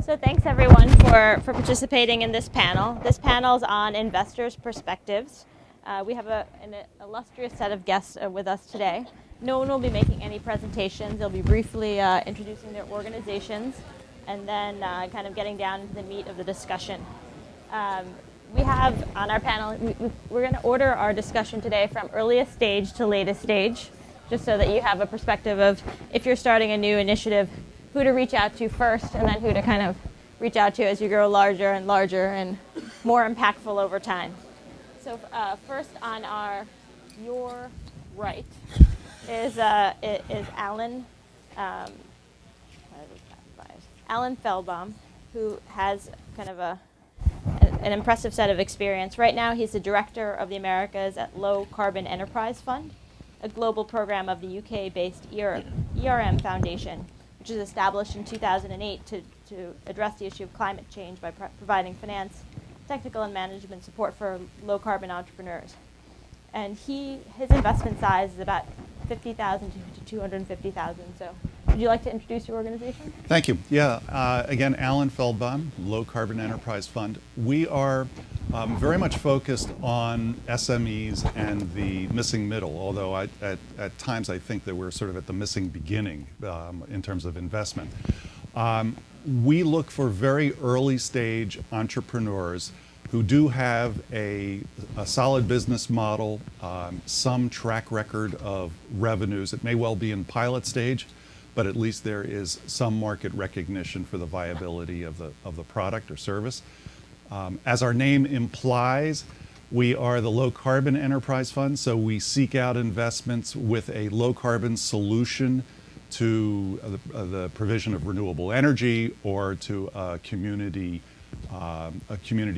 So thanks everyone for participating in this panel. This panel is on investors' perspectives. We have an illustrious set of guests with us today. No one will be making any presentations. They'll be briefly introducing their organizations and then kind of getting down into the meat of the discussion. We have on our panel, we're going to order our discussion today from earliest stage to latest stage, just so that you have a perspective of if you're starting a new initiative, who to reach out to first, and then who to kind of reach out to as you grow larger and larger and more impactful over time. So first on your right is Alan Feldbaum, who has kind of an impressive set of experience. Right now he's the director of the Americas at Low Carbon Enterprise Fund, a global program of the UK-based ERM Foundation, which was established in 2008 to address the issue of climate change by providing finance, technical and management support for low-carbon entrepreneurs. And his investment size is about $50,000 to $250,000. So would you like to introduce your organization? Thank you. Again, Alan Feldbaum, Low Carbon Enterprise Fund. We are very much focused on SMEs and the missing middle, although at times I think that we're sort of at the missing beginning in terms of investment. We look for very early stage entrepreneurs who do have a solid business model, some track record of revenues. It may well be in pilot stage, but at least there is some market recognition for the viability of the product or service. As our name implies, we are the Low Carbon Enterprise Fund, so we seek out investments with a low carbon solution to the provision of renewable energy or to a community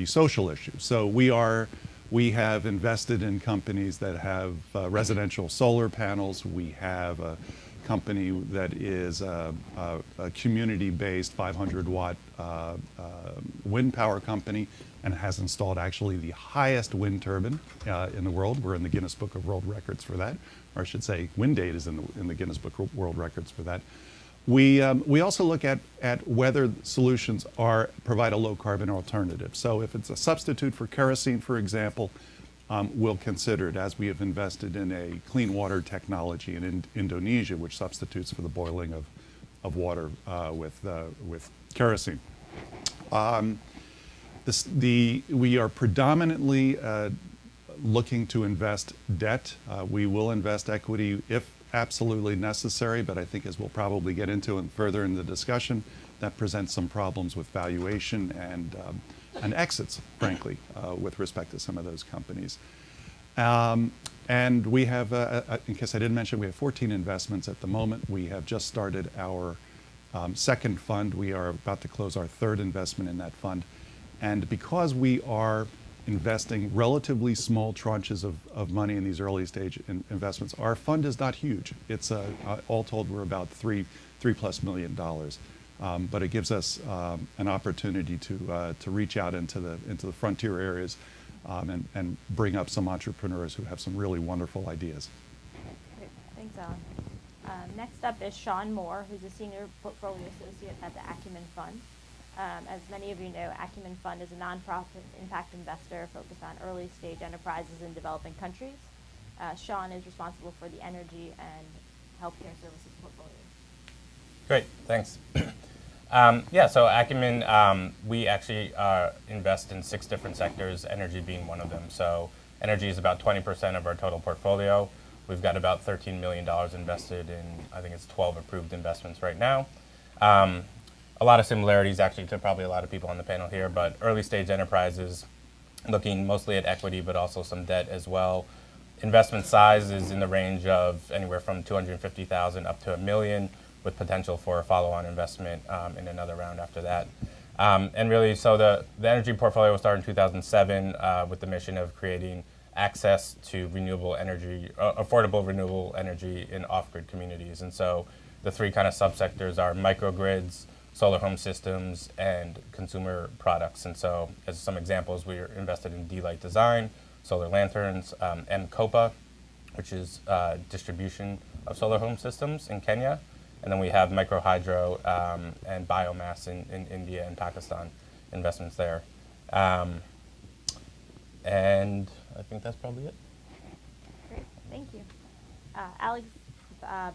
social issue. So we have invested in companies that have residential solar panels. We have a company that is a community-based 500-watt wind power company and has installed actually the highest wind turbine in the world. We're in the Guinness Book of World Records for that, or I should say WindAid is in the Guinness Book of World Records for that. We also look at whether solutions provide a low-carbon alternative. So if it's a substitute for kerosene, for example, we'll consider it, as we have invested in a clean water technology in Indonesia, which substitutes for the boiling of water with kerosene. We are predominantly looking to invest debt. We will invest equity if absolutely necessary, but I think as we'll probably get into and further in the discussion, that presents some problems with valuation and exits, frankly, with respect to some of those companies. And we have, in case I didn't mention, we have 14 investments at the moment. We have just started our second fund. We are about to close our third investment in that fund. And because we are investing relatively small tranches of money in these early stage investments, our fund is not huge. It's all told, we're about $3+ million. But it gives us an opportunity to reach out into the frontier areas and bring up some entrepreneurs who have some really wonderful ideas. Great. Thanks, Alan. Next up is Sean Moore, who's a senior portfolio associate at the Acumen Fund. As many of you know, Acumen Fund is a nonprofit impact investor focused on early stage enterprises in developing countries. Sean is responsible for the energy and healthcare services portfolio. Great, thanks. So Acumen, we actually invest in 6 different sectors, energy being one of them. So energy is about 20% of our total portfolio. We've got about $13 million invested in, I think it's 12 approved investments right now. A lot of similarities actually to probably a lot of people on the panel here, but early stage enterprises looking mostly at equity, but also some debt as well. Investment size is in the range of anywhere from $250,000 up to $1 million, with potential for a follow-on investment in another round after that. And really, so the energy portfolio was started in 2007 with the mission of creating access to renewable energy, affordable renewable energy in off-grid communities. And so the 3 kind of subsectors are microgrids, solar home systems, and consumer products. And so as some examples, we are invested in D-Light Design, solar lanterns, M-Copa, which is distribution of solar home systems in Kenya, And then we have microhydro and biomass in India and Pakistan, investments there. And I think that's probably it. Great, thank you. Alex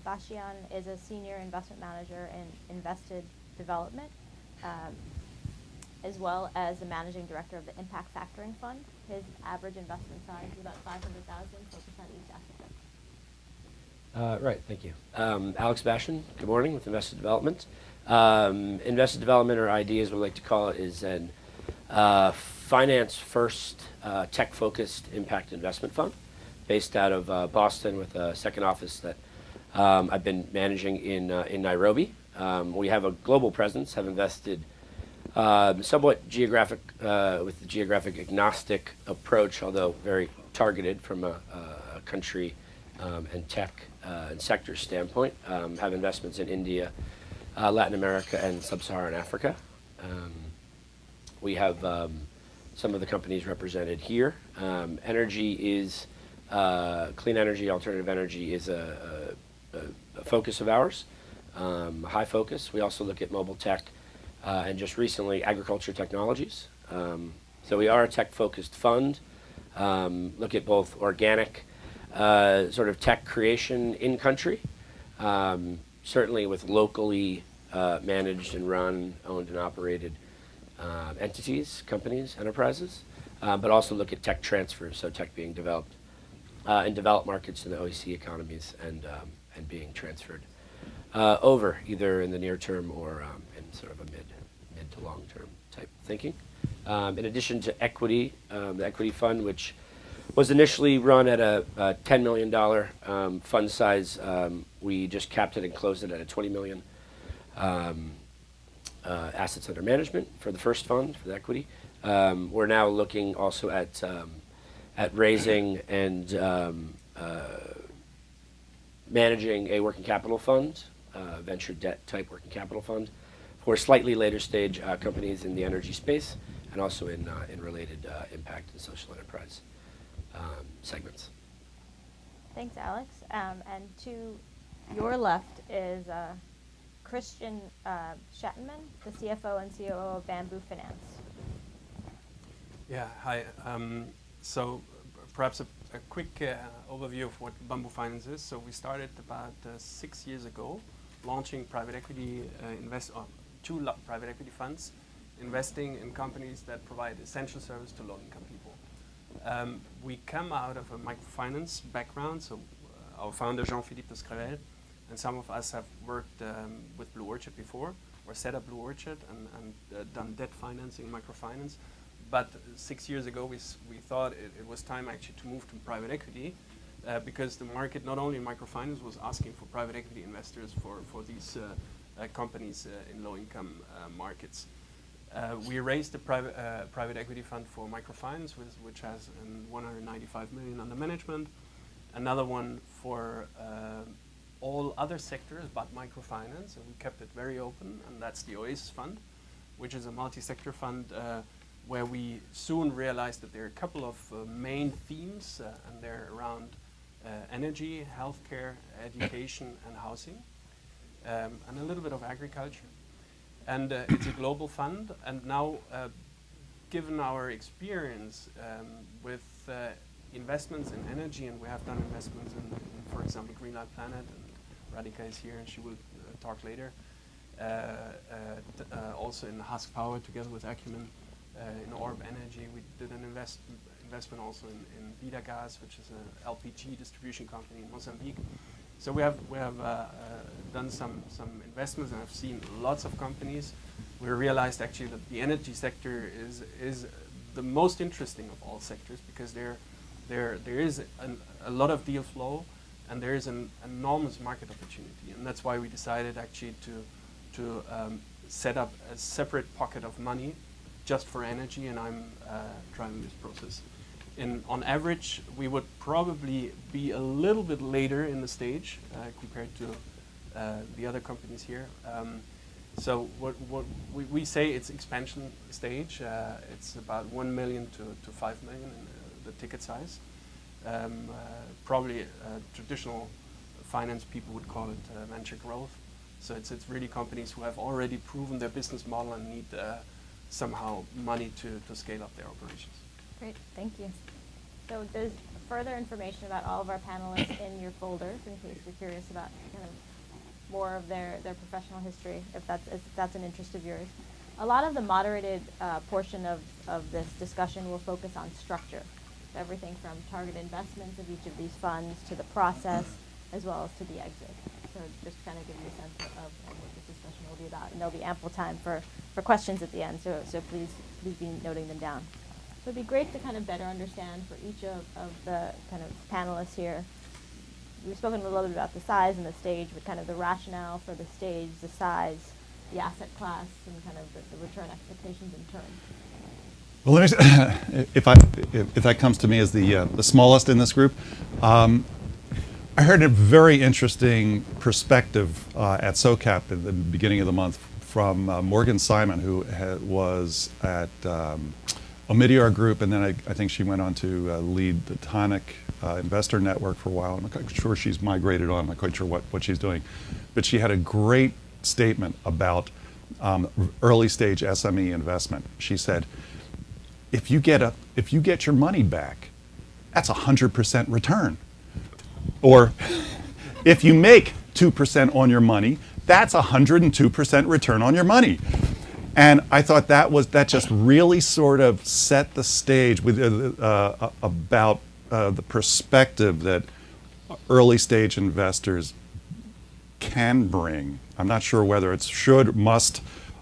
Bashian is a senior investment manager in invested development, as well as the managing director of the Impact Factoring Fund. His average investment size is about $500,000, 4% each asset. Right, thank you. Alex Bashian, good morning, with Invested Development. Invested Development, or ID as we like to call it, is an finance-first, tech-focused impact investment fund based out of Boston with a second office that I've been managing in Nairobi. We have a global presence, have invested somewhat geographic, with the geographic agnostic approach, although very targeted from a country and tech and sector standpoint. Have investments in India, Latin America, and Sub-Saharan Africa. We have some of the companies represented here. Energy is, clean energy, alternative energy is a focus of ours, high focus. We also look at mobile tech and just recently agriculture technologies. So we are a tech-focused fund. Look at both organic sort of tech creation in country, certainly with locally managed and run, owned and operated entities, companies, enterprises, but also look at tech transfers, so tech being developed in developed markets in the OECD economies and being transferred over either in the near term or in sort of a mid to long term type thinking. In addition to equity, the equity fund, which was initially run at a $10 million fund size, we just capped it and closed it at a $20 million assets under management for the first fund, for the equity. We're now looking also at raising and managing a working capital fund, venture debt type working capital fund for slightly later stage companies in the energy space and also in related impact and social enterprise segments. Thanks, Alex. And to your left is Christian Schattenmann, the CFO and COO of Bamboo Finance. Yeah, hi. So perhaps a quick overview of what Bamboo Finance is. So we started about 6 years ago, launching private equity private equity funds, investing in companies that provide essential service to low-income people. We come out of a microfinance background, so our founder Jean-Philippe Escrevel and some of us have worked with Blue Orchard before, or set up Blue Orchard and done debt financing, microfinance. But 6 years ago, we thought it was time actually to move to private equity because the market, not only in microfinance, was asking for private equity investors for these companies in low-income markets. We raised a private equity fund for microfinance, which has 195 million under management. Another one for all other sectors but microfinance, and we kept it very open, and that's the Oasis Fund, which is a multi-sector fund where we soon realized that there are a couple of main themes, and they're around energy, healthcare, education, and housing, and a little bit of agriculture. And it's a global fund, and now, given our experience with investments in energy, and we have done investments in for example, Greenlight Planet, and Radhika is here, and she will talk later. Also in Husk Power, together with Acumen, in Orb Energy, we did an investment also in Vida Gas, which is an LPG distribution company in Mozambique. So we have done some investments, and I've seen lots of companies. We realized actually that the energy sector is the most interesting of all sectors because there is a lot of deal flow, and there is an enormous market opportunity, and that's why we decided actually to set up a separate pocket of money just for energy, and I'm driving this process. On average, we would probably be a little bit later in the stage compared to the other companies here. So what we say it's expansion stage. It's about 1 million to 5 million in the ticket size. Probably traditional finance people would call it venture growth. So it's really companies who have already proven their business model and need somehow money to scale up their operations. Great, thank you. So there's further information about all of our panelists in your folders in case you're curious about kind of more of their professional history, if that's an interest of yours. A lot of the moderated portion of this discussion will focus on structure. So everything from target investments of each of these funds to the process, as well as to the exit. So just kind of give you a sense of what this discussion will be about. And there'll be ample time for questions at the end, so please be noting them down. So it'd be great to kind of better understand for each of the kind of panelists here. We've spoken a little bit about the size and the stage, but kind of the rationale for the stage, the size, the asset class, and kind of the return expectations in turn. Well, let me, if that comes to me as the smallest in this group, I heard a very interesting perspective at SOCAP at the beginning of the month from Morgan Simon, who was at Omidyar Group, and then I think she went on to lead the Tonic Investor Network for a while. I'm not quite sure she's migrated on. I'm not quite sure what she's doing. But she had a great statement about early stage SME investment. She said, if you get your money back, that's 100% return. Or if you make 2% on your money, that's 102% return on your money. And I thought that just really sort of set the stage with about the perspective that early stage investors can bring. I'm not sure whether it's should, must,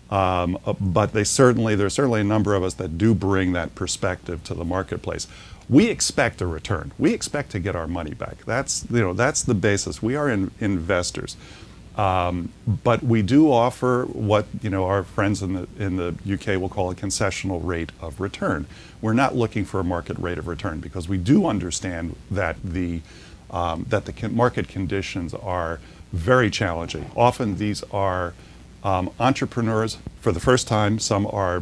but there's certainly a number of us that do bring that perspective to the marketplace. We expect a return. We expect to get our money back. That's the basis. We are investors. But we do offer what our friends in the UK will call a concessional rate of return. We're not looking for a market rate of return because we do understand that the market conditions are very challenging. Often these are entrepreneurs for the first time. Some are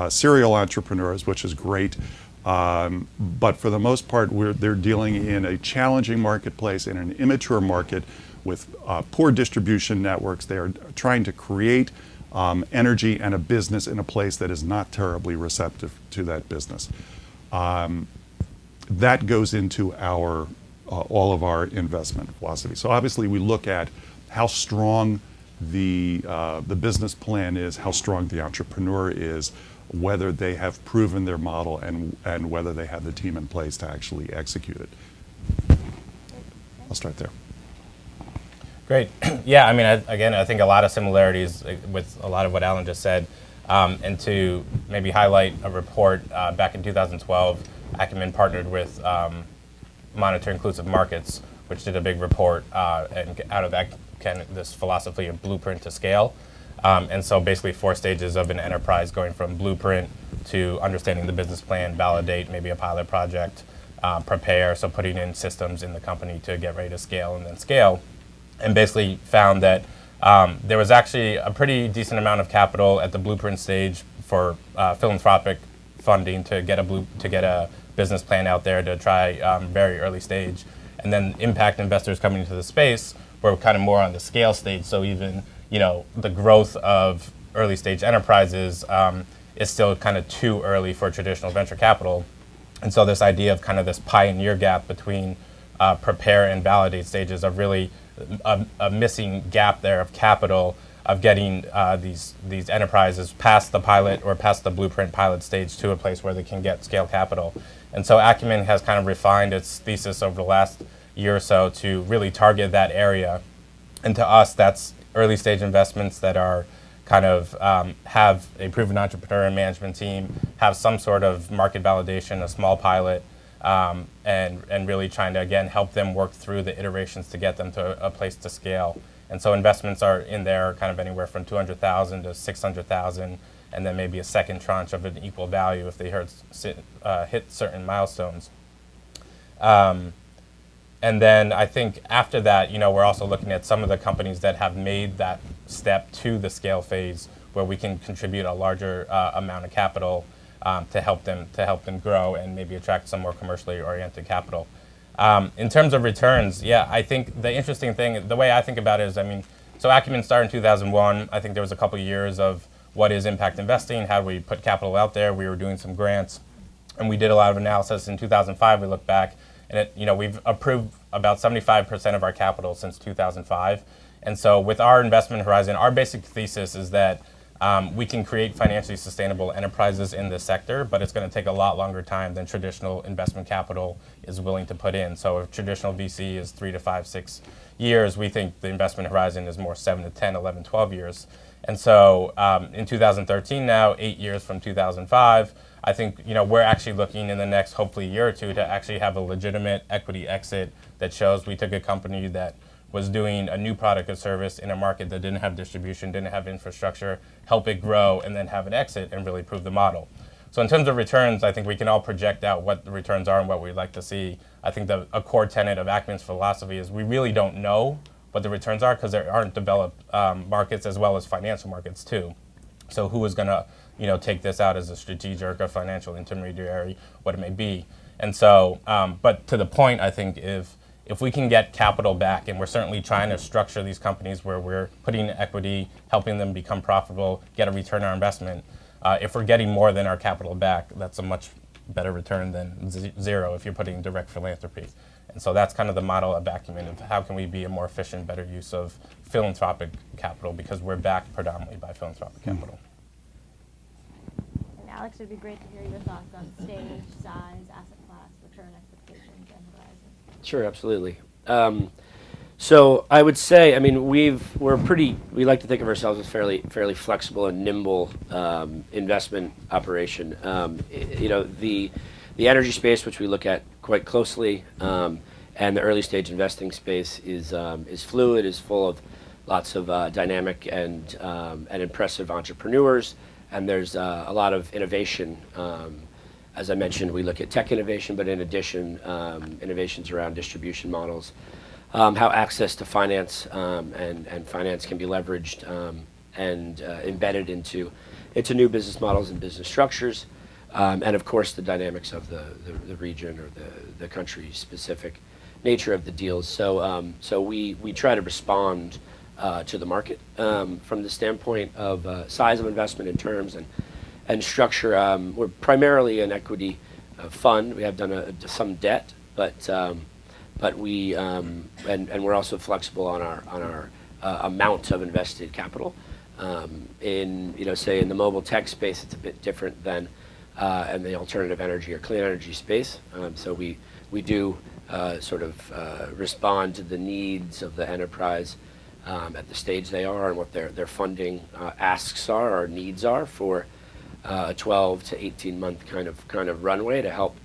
serial entrepreneurs, which is great. But for the most part, they're dealing in a challenging marketplace, in an immature market with poor distribution networks. They are trying to create energy and a business in a place that is not terribly receptive to that business. That goes into all of our investment philosophy. So obviously we look at how strong the business plan is, how strong the entrepreneur is, whether they have proven their model, and whether they have the team in place to actually execute it. I'll start there. Great. Yeah, I mean, I think a lot of similarities with a lot of what Alan just said. And to maybe highlight a report back in 2012, Acumen partnered with Monitor Inclusive Markets, which did a big report, and out of that came this philosophy of blueprint to scale. And so basically 4 stages of an enterprise, going from blueprint to understanding the business plan, validate maybe a pilot project, prepare, so putting in systems in the company to get ready to scale, and then scale. And basically found that there was actually a pretty decent amount of capital at the blueprint stage for philanthropic funding to get a business plan out there to try very early stage. And then impact investors coming into the space were kind of more on the scale stage. So even the growth of early stage enterprises is still kind of too early for traditional venture capital. And so this idea of kind of this pioneer gap between prepare and validate stages of really a missing gap there of capital, of getting these enterprises past the pilot or past the blueprint pilot stage to a place where they can get scale capital. And so Acumen has kind of refined its thesis over the last year or so to really target that area. And to us, that's early stage investments that are kind of have a proven entrepreneur and management team, have some sort of market validation, a small pilot, and really trying to, again, help them work through the iterations to get them to a place to scale. And so investments are in there kind of anywhere from 200,000 to 600,000, and then maybe a second tranche of an equal value if they hit certain milestones. And then I think after that, we're also looking at some of the companies that have made that step to the scale phase, where we can contribute a larger amount of capital to help them grow and maybe attract some more commercially oriented capital. In terms of returns, yeah, I think the interesting thing, the way I think about it is, So Acumen started in 2001. I think there was a couple of years of what is impact investing, how do we put capital out there. We were doing some grants, and we did a lot of analysis. In 2005, we looked back, and we've approved about 75% of our capital since 2005. And so with our investment horizon, our basic thesis is that we can create financially sustainable enterprises in this sector, but it's going to take a lot longer time than traditional investment capital is willing to put in. So if traditional VC is 3 to 5, 6 years, we think the investment horizon is more 7 to 10, 11, 12 years. And so in 2013 now, 8 years from 2005, I think we're actually looking in the next hopefully year or two to actually have a legitimate equity exit that shows we took a company that was doing a new product or service in a market that didn't have distribution, didn't have infrastructure, help it grow, and then have an exit and really prove the model. So in terms of returns, I think we can all project out what the returns are and what we'd like to see. I think a core tenet of Acumen's philosophy is we really don't know what the returns are because there aren't developed markets as well as financial markets too. So who is going to take this out as a strategic or financial intermediary, what it may be. And so, but to the point, I think if we can get capital back, and we're certainly trying to structure these companies where we're putting equity, helping them become profitable, get a return on our investment, if we're getting more than our capital back, that's a much better return than zero if you're putting direct philanthropy. And so that's kind of the model of Acumen of how can we be a more efficient, better use of philanthropic capital because we're backed predominantly by philanthropic capital. And Alex, it would be great to hear your thoughts on stage, size, asset class, return expectations, and horizon. Sure, absolutely. So I would say, I mean, we like to think of ourselves as fairly flexible and nimble investment operation. The energy space, which we look at quite closely, and the early stage investing space is fluid, is full of lots of dynamic and impressive entrepreneurs, and there's a lot of innovation. As I mentioned, we look at tech innovation, but in addition, innovations around distribution models, how access to finance and finance can be leveraged and embedded into new business models and business structures, and of course the dynamics of the region or the country-specific nature of the deals. So we try to respond to the market from the standpoint of size of investment in terms and structure. We're primarily an equity fund. We have done some debt, but we and we're also flexible on our amount of invested capital. Say in the mobile tech space, it's a bit different than in the alternative energy or clean energy space. So we do sort of respond to the needs of the enterprise at the stage they are and what their funding asks are or needs are for a 12 to 18 month kind of runway to help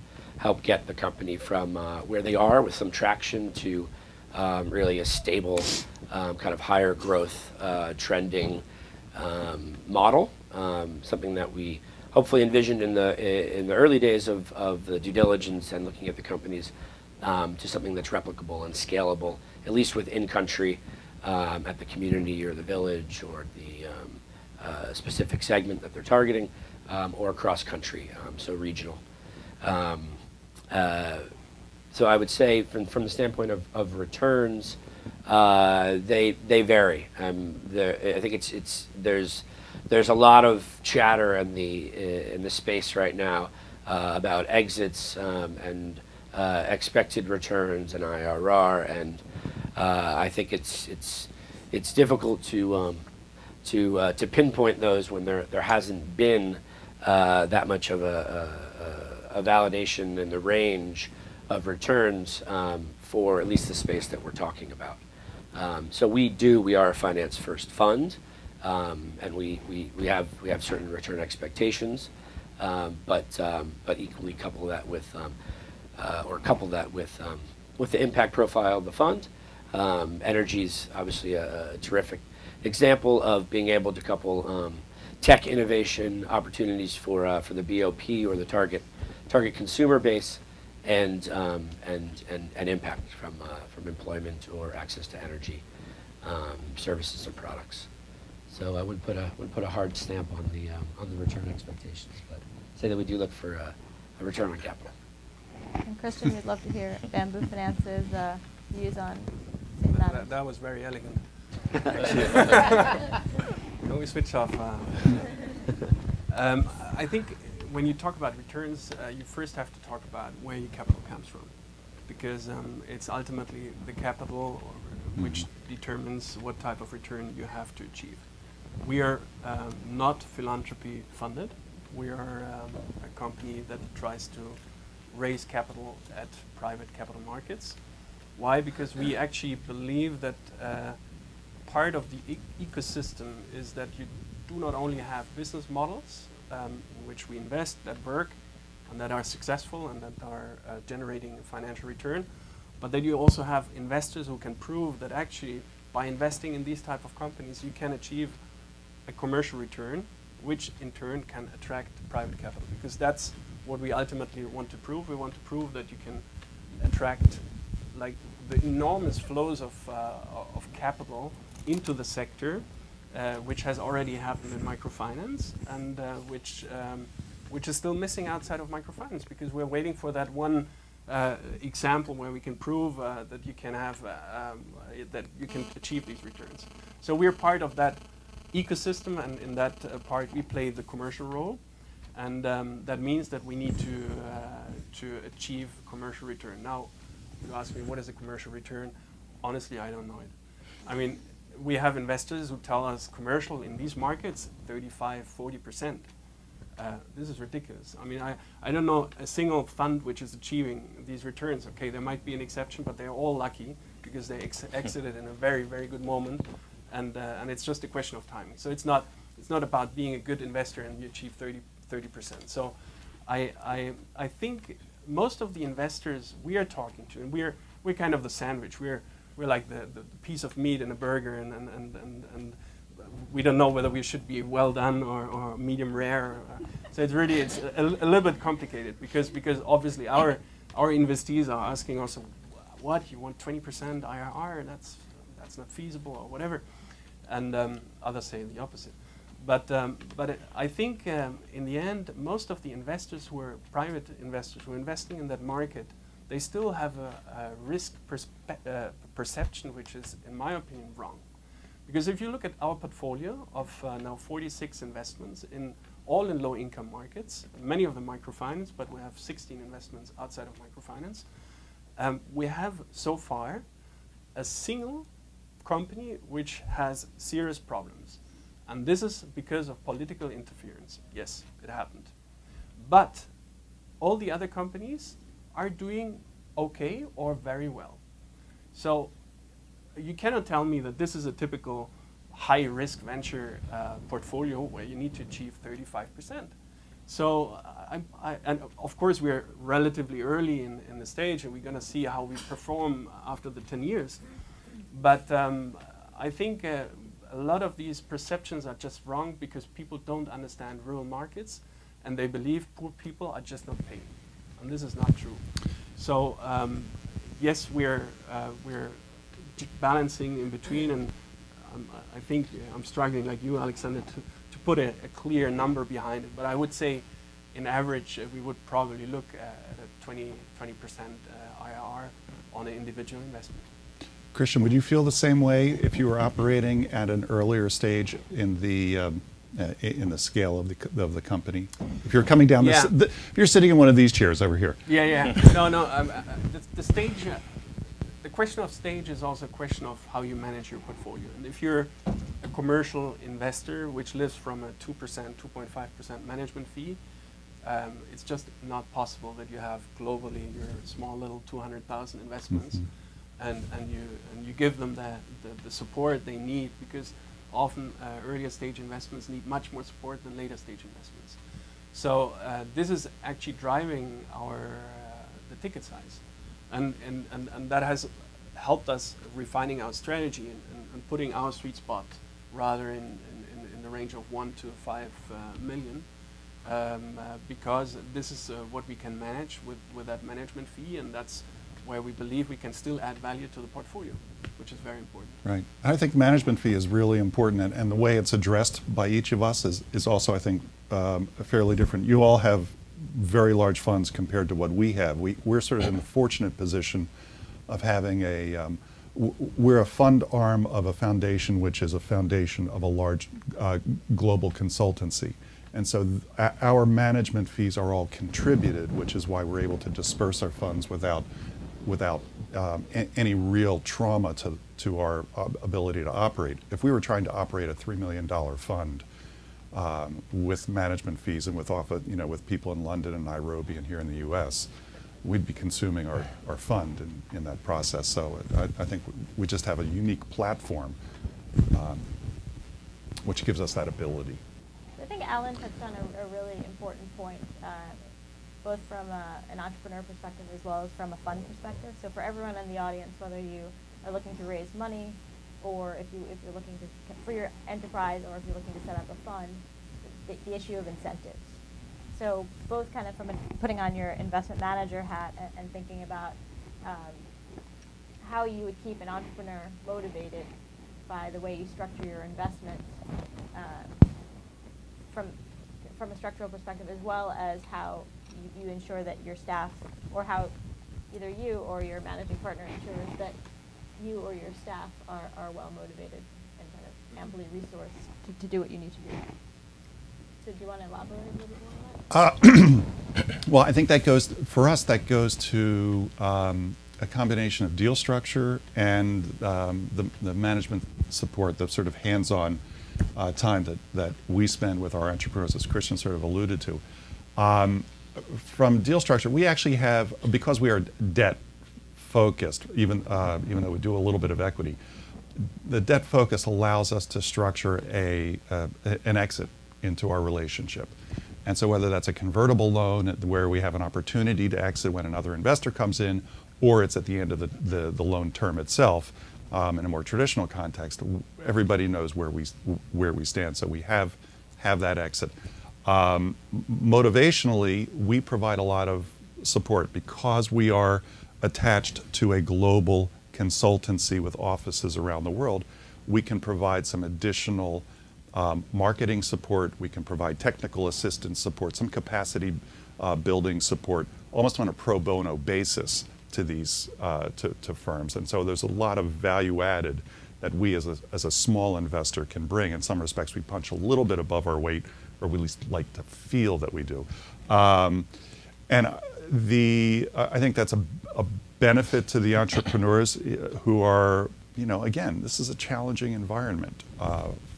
get the company from where they are with some traction to really a stable kind of higher growth trending model, something that we hopefully envisioned in the early days of the due diligence and looking at the companies to something that's replicable and scalable, at least within country, at the community or the village or the specific segment that they're targeting, or across country, so regional. So I would say from the standpoint of returns, they vary. I think there's a lot of chatter in the space right now about exits and expected returns and IRR, and I think it's difficult to pinpoint those when there hasn't been that much of a validation in the range of returns for at least the space that we're talking about. So we are a finance first fund, and we have certain return expectations, but equally couple that with the impact profile of the fund. Energy is obviously a terrific example of being able to couple tech innovation opportunities for the BOP or the target consumer base and impact from employment or access to energy services and products. So I wouldn't put a hard stamp on the return expectations, but say that we do look for a return on capital. And Christian, we'd love to hear Bamboo Finance's views on that. That was very elegant. Can we switch off? I think when you talk about returns, you first have to talk about where your capital comes from, because it's ultimately the capital which determines what type of return you have to achieve. We are not philanthropy funded. We are a company that tries to raise capital at private capital markets. Why? Because we actually believe that part of the ecosystem is that you do not only have business models in which we invest that work and that are successful and that are generating financial return, but that you also have investors who can prove that actually by investing in these type of companies you can achieve a commercial return, which in turn can attract private capital, because that's what we ultimately want to prove. We want to prove that you can attract like the enormous flows of capital into the sector, which has already happened in microfinance, and which is still missing outside of microfinance, because we're waiting for that one example where we can prove that you can have that you can achieve these returns. So we're part of that ecosystem, and in that part we play the commercial role, and that means that we need to achieve commercial return. Now, you ask me what is a commercial return? Honestly, I don't know it. I mean, we have investors who tell us commercial in these markets 35–40%. This is ridiculous. I mean, I don't know a single fund which is achieving these returns. Okay, there might be an exception, but they're all lucky because they exited in a very, very good moment, and it's just a question of timing. So it's not about being a good investor and you achieve 30%. So I think most of the investors we are talking to, and we're kind of the sandwich. We're like the piece of meat in a burger, and we don't know whether we should be well done or medium rare. So it's a little bit complicated, because obviously our investees are asking also, what, you want 20% IRR? That's not feasible, or whatever, and others say the opposite. But I think in the end, most of the investors who are private investors who are investing in that market, they still have a risk perception which is, in my opinion, wrong. Because if you look at our portfolio of now 46 investments, all in low-income markets, many of them microfinance, but we have 16 investments outside of microfinance, we have so far a single company which has serious problems. And this is because of political interference. Yes, it happened. But all the other companies are doing okay or very well. So you cannot tell me that this is a typical high-risk venture portfolio where you need to achieve 35%. So, and of course we're relatively early in the stage, and we're going to see how we perform after the 10 years. But I think a lot of these perceptions are just wrong, because people don't understand rural markets, and they believe poor people are just not paying. And this is not true. So yes, we're balancing in between, and I think I'm struggling like you, Alexander, to put a clear number behind it. But I would say, in average, we would probably look at a 20% IRR on an individual investment. Christian, would you feel the same way if you were operating at an earlier stage in the scale of the company? If you're coming down, if you're sitting in one of these chairs over here. Yeah. No. The stage. The question of stage is also a question of how you manage your portfolio. And if you're a commercial investor which lives from a 2%, 2.5% management fee, it's just not possible that you have globally your small little 200,000 investments, and you give them the support they need, because often earlier stage investments need much more support than later stage investments. So this is actually driving the ticket size. And that has helped us refining our strategy and putting our sweet spot rather in the range of 1 to 5 million, because this is what we can manage with that management fee, and that's where we believe we can still add value to the portfolio, which is very important. Right. I think management fee is really important, and the way it's addressed by each of us is also, I think, fairly different. You all have very large funds compared to what we have. We're sort of in the fortunate position of having a we're a fund arm of a foundation, which is a foundation of a large global consultancy. And so our management fees are all contributed, which is why we're able to disperse our funds without any real trauma to our ability to operate. If we were trying to operate a $3 million fund with management fees and with with people in London and Nairobi and here in the U.S., we'd be consuming our fund in that process. So I think we just have a unique platform, which gives us that ability. I think Alan touched on a really important point, both from an entrepreneur perspective as well as from a fund perspective. So for everyone in the audience, whether you are looking to raise money, or if you're looking for your enterprise, or if you're looking to set up a fund, the issue of incentives. So both kind of from putting on your investment manager hat and thinking about how you would keep an entrepreneur motivated by the way you structure your investments from a structural perspective, as well as how you ensure that your staff, or how either you or your managing partner ensures that you or your staff are well motivated and kind of amply resourced to do what you need to do. So do you want to elaborate a little bit more on that? Well, I think that goes to a combination of deal structure and the management support, the sort of hands-on time that we spend with our entrepreneurs, as Christian sort of alluded to. From deal structure, we actually have, because we are debt focused, even though we do a little bit of equity, the debt focus allows us to structure an exit into our relationship. And so whether that's a convertible loan where we have an opportunity to exit when another investor comes in, or it's at the end of the loan term itself, in a more traditional context, everybody knows where we stand. So we have that exit. Motivationally, we provide a lot of support because we are attached to a global consultancy with offices around the world. We can provide some additional marketing support. We can provide technical assistance support, some capacity building support, almost on a pro bono basis to these to firms. And so there's a lot of value added that we as a small investor can bring. In some respects, we punch a little bit above our weight, or we at least like to feel that we do. And I think that's a benefit to the entrepreneurs who are, again, this is a challenging environment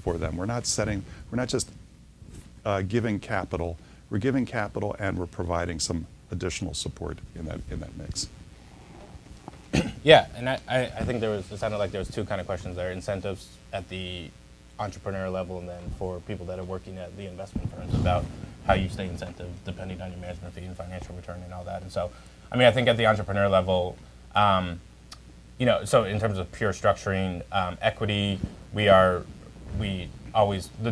for them. We're not just giving capital. We're giving capital, and we're providing some additional support in that mix. Yeah, and I think it sounded like there was two kind of questions there: incentives at the entrepreneur level, and then for people that are working at the investment firms about how you stay incentive depending on your management fee and financial return and all that. And so, I think at the entrepreneur level, so in terms of pure structuring, equity, the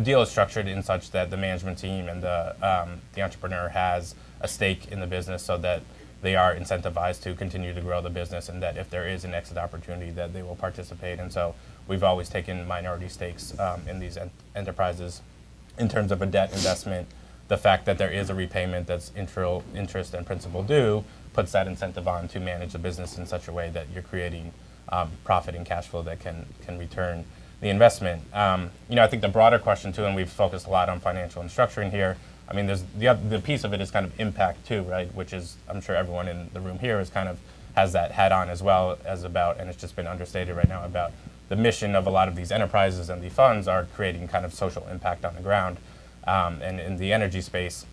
deal is structured in such that the management team and the entrepreneur has a stake in the business, so that they are incentivized to continue to grow the business, and that if there is an exit opportunity, that they will participate. And so we've always taken minority stakes in these enterprises. In terms of a debt investment, the fact that there is a repayment that's interest and principal due puts that incentive on to manage the business in such a way that you're creating profit and cash flow that can return the investment. I think the broader question too, and we've focused a lot on financial and structuring here, there's the piece of it is kind of impact too, right? Which is, I'm sure everyone in the room here has that hat on as well as about, and it's just been understated right now, about the mission of a lot of these enterprises and the funds are creating kind of social impact on the ground. And in the energy space,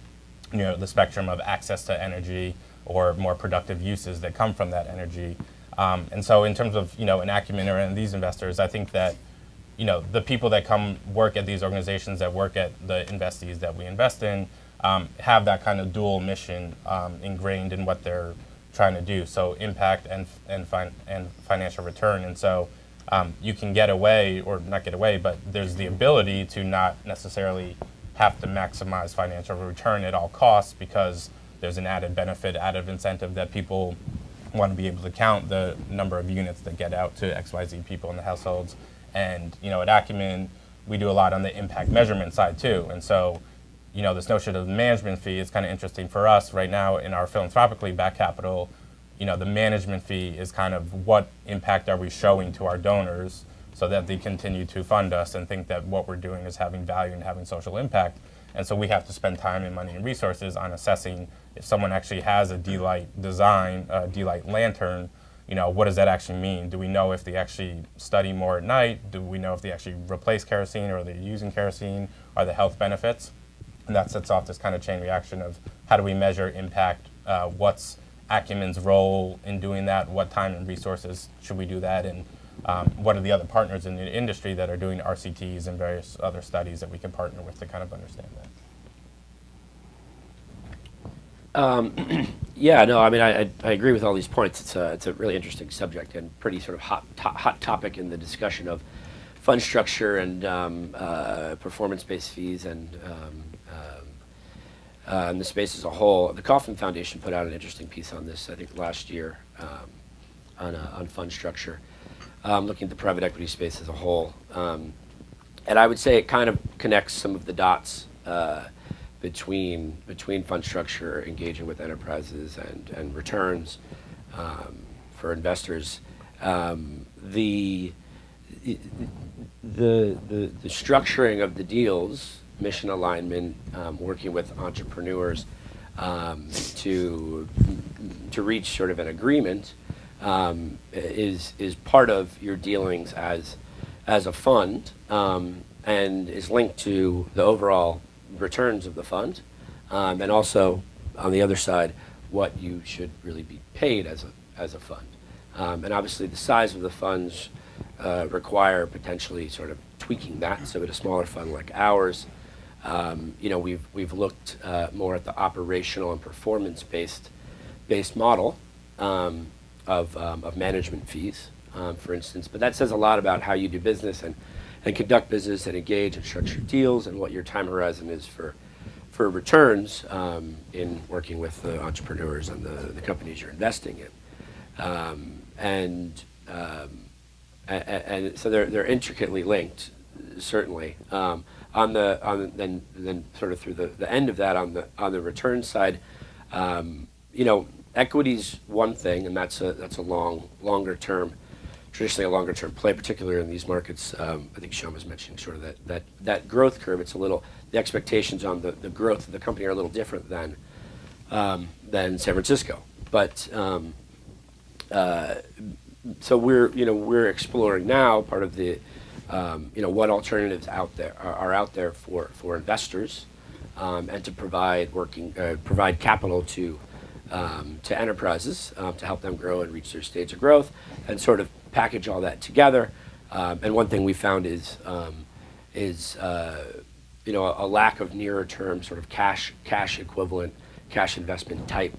the spectrum of access to energy or more productive uses that come from that energy. And so in terms of, an Acumen or in these investors, I think that, the people that come work at these organizations, that work at the investees that we invest in, have that kind of dual mission ingrained in what they're trying to do. So impact and financial return. And so you can get away, or not get away, but there's the ability to not necessarily have to maximize financial return at all costs, because there's an added benefit, added incentive that people want to be able to count the number of units that get out to XYZ people in the households. And, at Acumen, we do a lot on the impact measurement side too. And so, this notion of the management fee is kind of interesting for us right now in our philanthropically backed capital. the management fee is kind of what impact are we showing to our donors so that they continue to fund us and think that what we're doing is having value and having social impact. And so we have to spend time and money and resources on assessing if someone actually has a D-Light design, a D-Light lantern, what does that actually mean? Do we know if they actually study more at night? Do we know if they actually replace kerosene, or are they using kerosene? Are the health benefits? And that sets off this kind of chain reaction of how do we measure impact? What's Acumen's role in doing that? What time and resources should we do that? And what are the other partners in the industry that are doing RCTs and various other studies that we can partner with to kind of understand that? Yeah, no, I mean, I agree with all these points. It's a really interesting subject and pretty sort of hot topic in the discussion of fund structure and performance-based fees and the space as a whole. The Kauffman Foundation put out an interesting piece on this, I think, last year on fund structure, looking at the private equity space as a whole. And I would say it kind of connects some of the dots between fund structure, engaging with enterprises and returns for investors. The structuring of the deals, mission alignment, working with entrepreneurs to reach sort of an agreement is part of your dealings as a fund, and is linked to the overall returns of the fund, and also on the other side what you should really be paid as a fund. And obviously the size of the funds require potentially sort of tweaking that. So at a smaller fund like ours, we've looked more at the operational and performance-based model of management fees, for instance. But that says a lot about how you do business and conduct business and engage and structure deals, and what your time horizon is for returns in working with the entrepreneurs and the companies you're investing in. And so they're intricately linked, certainly. Then sort of through the end of that, on the return side, equity's one thing, and that's a longer term, traditionally a longer term play, particularly in these markets. I think Sean was mentioning sort of that growth curve. It's a little, the expectations on the growth of the company are a little different than San Francisco. But so we're exploring now part of the what alternatives are out there for investors, and to provide capital to enterprises to help them grow and reach their stage of growth, and sort of package all that together. And one thing we found is a lack of nearer term sort of cash equivalent, cash investment type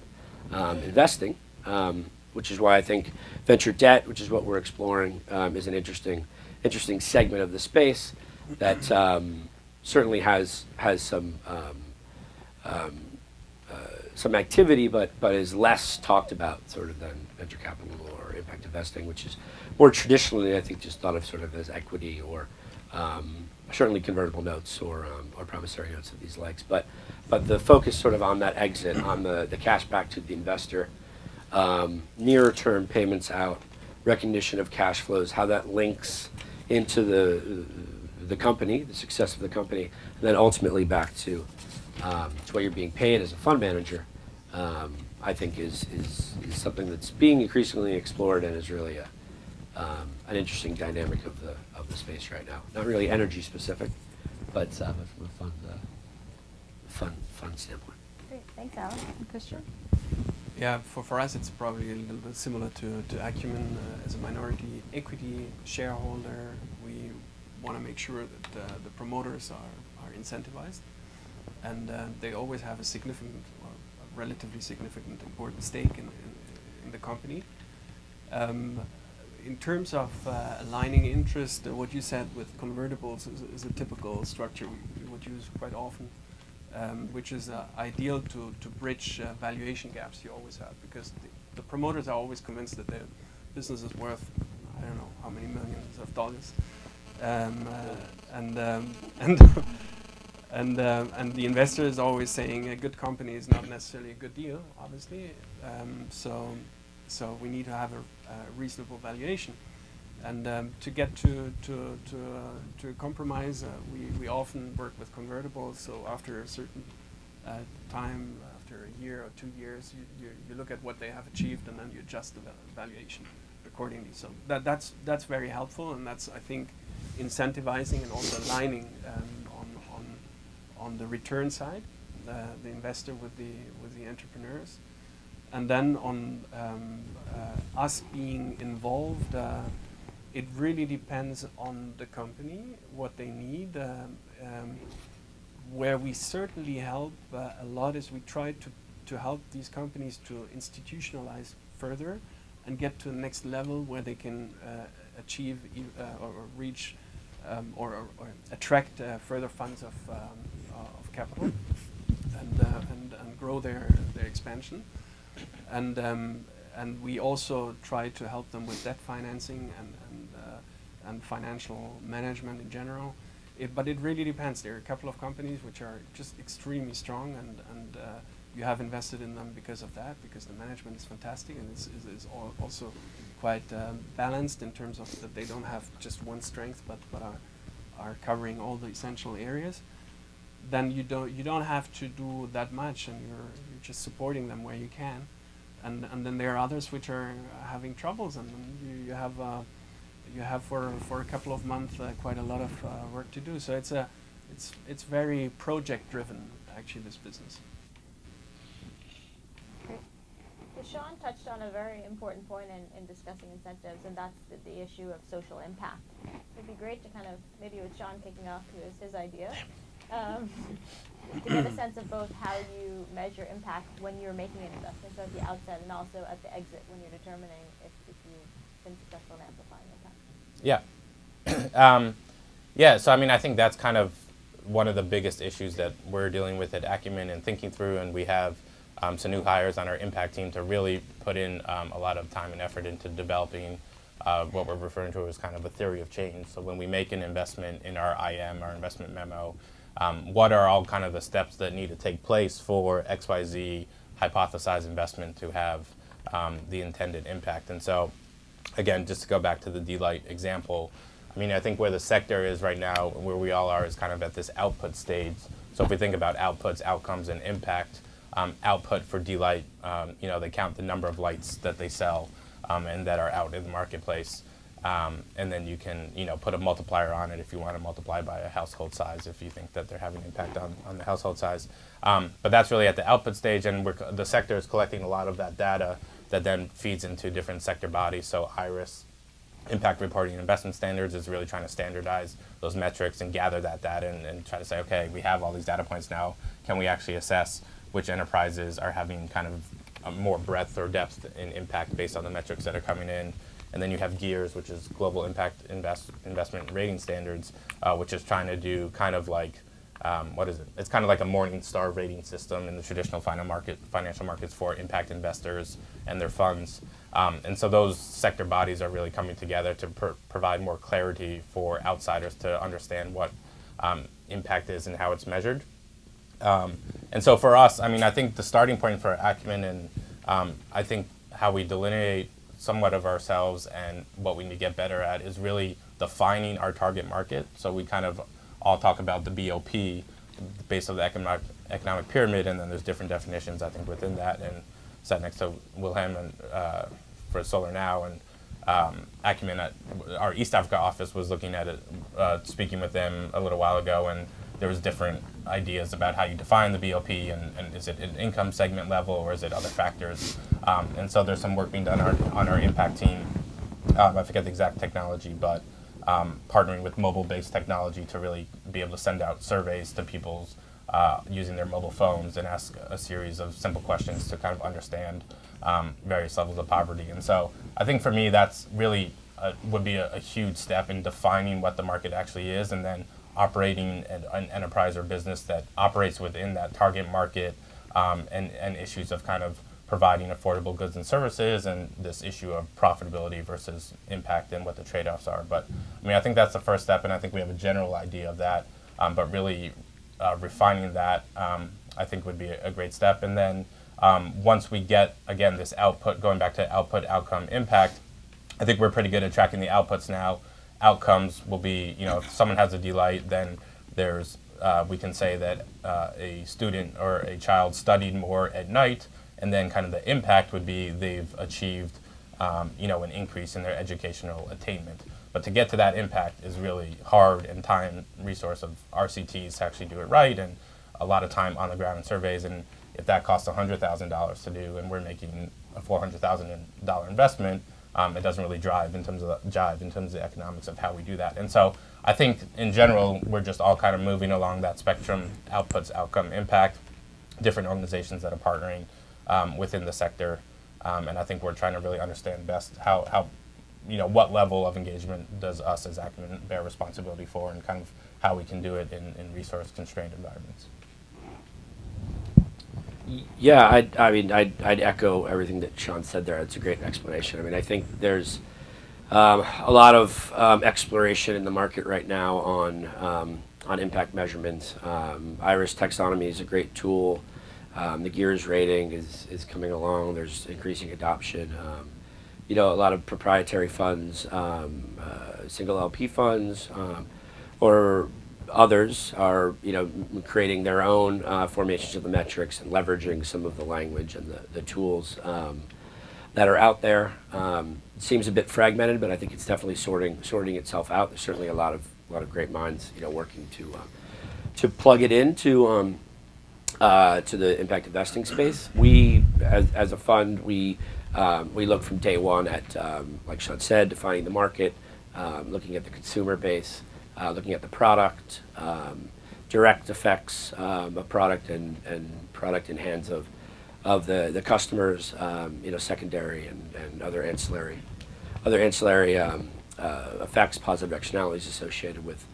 investing, which is why I think venture debt, which is what we're exploring, is an interesting segment of the space that certainly has some activity, but is less talked about sort of than venture capital or impact investing, which is more traditionally, I think, just thought of sort of as equity or certainly convertible notes or promissory notes of these likes. But the focus sort of on that exit, on the cash back to the investor, nearer term payments out, recognition of cash flows, how that links into the company, the success of the company, and then ultimately back to what you're being paid as a fund manager, I think is something that's being increasingly explored and is really an interesting dynamic of the space right now. Not really energy specific, but from a fun standpoint. Great, thanks, Alan. And Christian? Yeah, for us it's probably a little bit similar to Acumen. As a minority equity shareholder, we want to make sure that the promoters are incentivized, and they always have a significant, or a relatively significant, important stake in the company. In terms of aligning interest, what you said with convertibles is a typical structure we would use quite often, which is ideal to bridge valuation gaps you always have, because the promoters are always convinced that their business is worth, I don't know how many millions of dollars, and the investor is always saying a good company is not necessarily a good deal, obviously. So So we need to have a reasonable valuation. And to get to a compromise, we often work with convertibles. So after a certain time, after a year or 2 years, you look at what they have achieved, and then you adjust the valuation accordingly. So that's very helpful, and that's, I think, incentivizing and also aligning on the return side, the investor with the entrepreneurs, and then on us being involved. It really depends on the company, what they need. Where we certainly help a lot is we try to help these companies to institutionalize further and get to the next level where they can achieve or reach or attract further funds of capital and grow their expansion. And we also try to help them with debt financing and financial management in general. But it really depends. There are a couple of companies which are just extremely strong, and you have invested in them because of that, because the management is fantastic and is also quite balanced in terms of that they don't have just one strength, but are covering all the essential areas. Then you don't have to do that much, and you're just supporting them where you can. And then there are others which are having troubles, and you have for a couple of months quite a lot of work to do. So it's very project driven, actually, this business. Great. So Sean touched on a very important point in discussing incentives, and that's the issue of social impact. It'd be great to kind of, maybe with Sean kicking off, who is his idea, to get a sense of both how you measure impact when you're making an investment, so at the outset, and also at the exit when you're determining if you've been successful in amplifying impact. Yeah. Yeah, so I mean, I think that's kind of one of the biggest issues that we're dealing with at Acumen and thinking through, and we have some new hires on our impact team to really put in a lot of time and effort into developing what we're referring to as kind of a theory of change. So when we make an investment in our IM, our investment memo, what are all kind of the steps that need to take place for XYZ hypothesized investment to have the intended impact? And so, again, just to go back to the D-Light example, I mean, I think where the sector is right now, where we all are, is kind of at this output stage. So if we think about outputs, outcomes, and impact, output for D-Light, they count the number of lights that they sell and that are out in the marketplace. And then you can, put a multiplier on it if you want to multiply by a household size if you think that they're having an impact on the household size. But that's really at the output stage, and the sector is collecting a lot of that data that then feeds into different sector bodies. So IRIS, Impact Reporting and Investment Standards, is really trying to standardize those metrics and gather that data and try to say, okay, we have all these data points now. Can we actually assess which enterprises are having kind of more breadth or depth in impact based on the metrics that are coming in? And then you have GEARS, which is Global Impact Investment Rating Standards, which is trying to do kind of like, what is it? It's kind of like a Morningstar rating system in the traditional financial markets for impact investors and their funds. And so those sector bodies are really coming together to provide more clarity for outsiders to understand what impact is and how it's measured. And so for us, I mean, I think the starting point for Acumen and I think how we delineate somewhat of ourselves and what we need to get better at is really defining our target market. So we kind of all talk about the BOP, based on the economic pyramid, and then there's different definitions, I think, within that. And sat next to Wilhelm and for Solar Now, and Acumen at our East Africa office was looking at it, speaking with them a little while ago, and there was different ideas about how you define the BOP, and is it an income segment level or is it other factors? And so there's some work being done on our impact team. I forget the exact technology, but partnering with mobile-based technology to really be able to send out surveys to people using their mobile phones and ask a series of simple questions to kind of understand various levels of poverty. And so I think for me that's really would be a huge step in defining what the market actually is, and then operating an enterprise or business that operates within that target market, and issues of kind of providing affordable goods and services, and this issue of profitability versus impact and what the trade-offs are. But I mean, I think that's the first step, and I think we have a general idea of that, but really refining that I think would be a great step. And then once we get, again, this output, going back to output, outcome, impact, I think we're pretty good at tracking the outputs now. Outcomes will be, if someone has a delight, then there's, we can say that a student or a child studied more at night, and then kind of the impact would be they've achieved, an increase in their educational attainment. But to get to that impact is really hard and time resource of RCTs to actually do it right, and a lot of time on the ground in surveys. And if that costs $100,000 to do, and we're making a $400,000 investment, it doesn't really jive in terms of the economics of how we do that. And so I think in general we're just all kind of moving along that spectrum: outputs, outcome, impact. Different organizations that are partnering within the sector, and I think we're trying to really understand best how what level of engagement does us as Acumen bear responsibility for, and kind of how we can do it in resource-constrained environments. Yeah, I'd echo everything that Sean said there. It's a great explanation. I mean, I think there's a lot of exploration in the market right now on impact measurement. IRIS taxonomy is a great tool. The GEARS rating is coming along. There's increasing adoption. A lot of proprietary funds, single LP funds, or others are, creating their own formations of the metrics and leveraging some of the language and the tools that are out there. It seems a bit fragmented, but I think it's definitely sorting itself out. There's certainly a lot of great minds, working to plug it into to the impact investing space. We, as a fund, we look from day one at, like Sean said, defining the market, looking at the consumer base, looking at the product, direct effects of product and product in hands of the customers, secondary and other ancillary effects, positive externalities associated with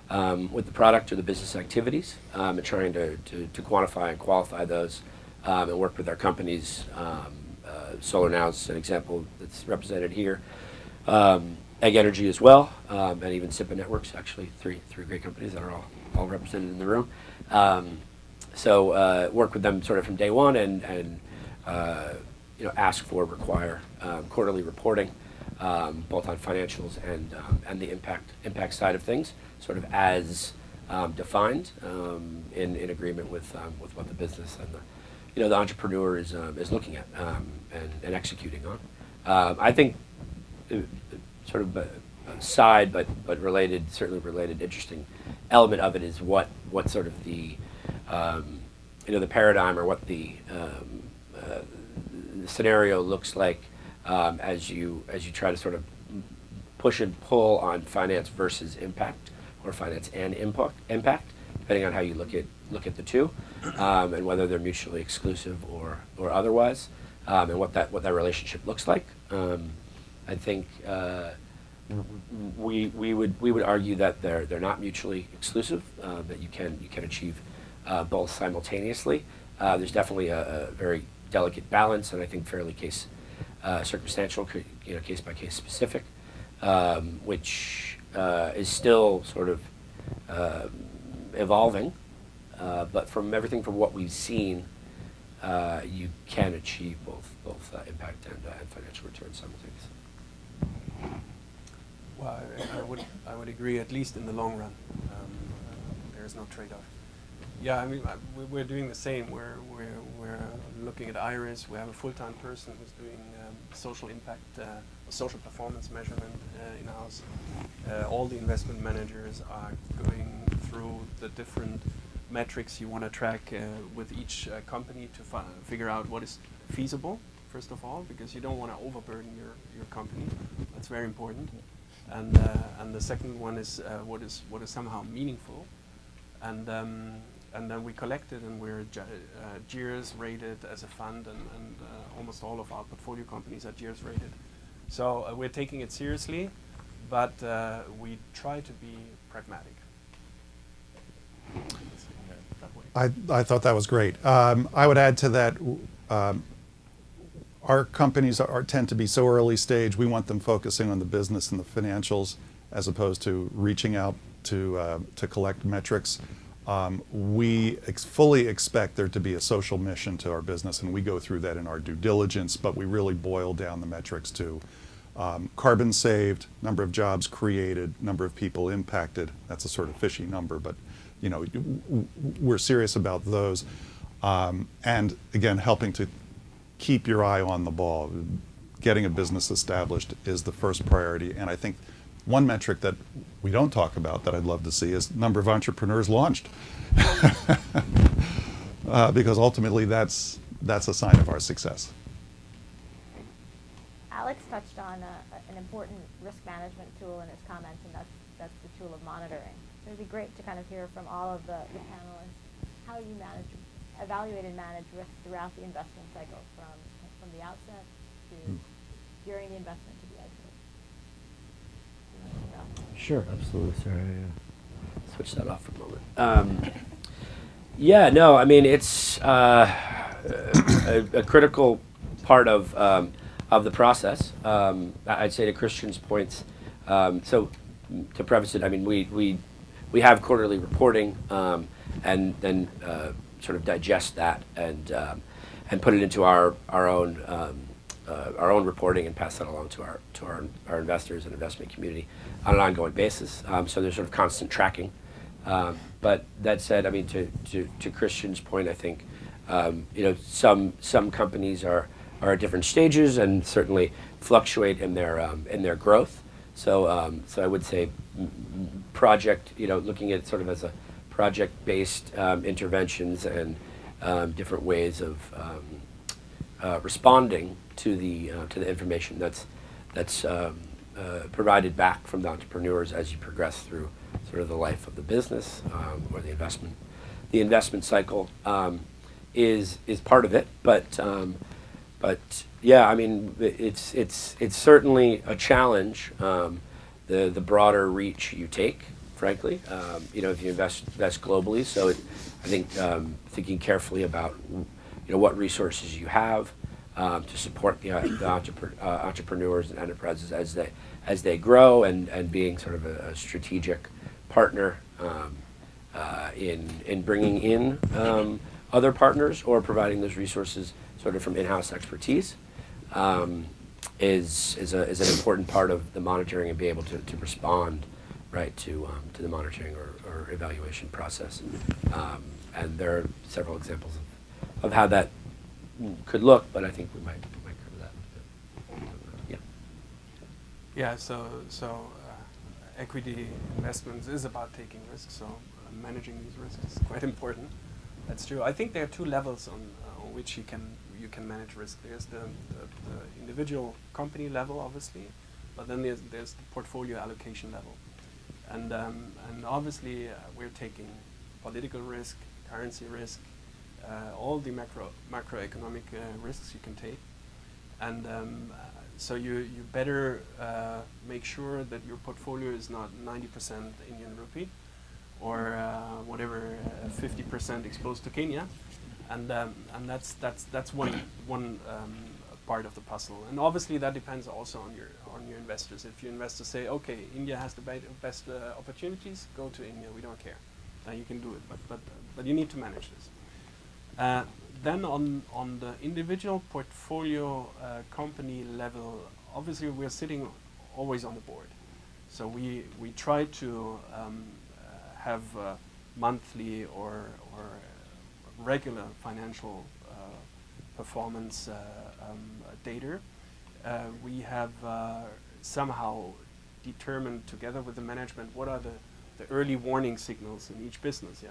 the product or the business activities, and trying to quantify and qualify those, and work with our companies. Solar Now is an example that's represented here. Egg Energy as well, and even SIPA Networks, actually three great companies that are all represented in the room. So work with them sort of from day one, and ask for, require quarterly reporting, both on financials and the impact side of things, sort of as defined, in agreement with what the business and the entrepreneur is looking at and executing on. I think sort of a side but related, certainly related, interesting element of it is what sort of the the paradigm, or what the scenario looks like as you try to sort of push and pull on finance versus impact, or finance and impact, depending on how you look at the two, and whether they're mutually exclusive or otherwise, and what that relationship looks like. I think we would argue that they're not mutually exclusive, that you can achieve both simultaneously. There's definitely a very delicate balance, and I think fairly circumstantial, case by case specific, which is still sort of evolving. But from everything from what we've seen, you can achieve both impact and financial returns simultaneously. Well, I would agree, at least in the long run. There is no trade-off. Yeah, I mean, we're doing the same. We're looking at IRIS. We have a full-time person who's doing social impact, social performance measurement in-house. All the investment managers are going through the different metrics you want to track with each company to figure out what is feasible, first of all, because you don't want to overburden your company. That's very important. And the second one is what is somehow meaningful. And then we collect it, and we're GEARS rated as a fund, and almost all of our portfolio companies are GEARS rated. So we're taking it seriously, but we try to be pragmatic. I thought that was great. I would add to that, our companies tend to be so early stage. We want them focusing on the business and the financials, as opposed to reaching out to collect metrics. we fully expect there to be a social mission to our business, and we go through that in our due diligence, but we really boil down the metrics to carbon saved, number of jobs created, number of people impacted. That's a sort of fishy number, but you know, we're serious about those. And again, helping to keep your eye on the ball. Getting a business established is the first priority, and I think one metric that we don't talk about that I'd love to see is number of entrepreneurs launched. Because ultimately that's a sign of our success. Alex touched on an important risk management tool in his comments, and that's the tool of monitoring. So it'd be great to kind of hear from all of the panelists how you evaluate and manage risk throughout the investment cycle, from the outset to during the investment to the exit. Sure, absolutely. Sorry, switch that off for a moment. Yeah, no, I mean it's a critical part of the process. I'd say to Christian's points. So to preface it, I mean we have quarterly reporting, and then sort of digest that and put it into our own reporting and pass that along to our investors and investment community on an ongoing basis. So there's sort of constant tracking. But that said, I mean, to Christian's point, I think you know, some companies are at different stages and certainly fluctuate in their growth. So I would say project, you know, looking at it sort of as a project-based interventions and different ways of responding to the information that's provided back from the entrepreneurs as you progress through sort of the life of the business or the investment cycle is part of it. But yeah, I mean it's certainly a challenge. The broader reach you take, frankly, you know, if you invest globally. So I think thinking carefully about, you know, what resources you have to support the entrepreneurs and enterprises as they grow, and being sort of a strategic partner in bringing in other partners or providing those resources sort of from in-house expertise is an important part of the monitoring and be able to respond right to the monitoring or evaluation process. And there are several examples of how that could look, but I think we might cover that. Yeah. Yeah. So equity investments is about taking risks. So managing these risks is quite important. That's true. I think there are two levels on which you can manage risk. There's the individual company level, obviously, but then there's the portfolio allocation level, and obviously we're taking political risk, currency risk, all the macroeconomic risks you can take, and so you better make sure that your portfolio is not 90% Indian rupee or whatever 50% exposed to Kenya, and that's one part of the puzzle. And obviously that depends also on your investors. If your investors say, okay, India has the best opportunities, go to India. We don't care. Then you can do it, but you need to manage this. Then on the individual portfolio company level, obviously we're sitting always on the board. So we try to have monthly or regular financial performance data. We have somehow determined together with the management what are the early warning signals in each business. Yeah,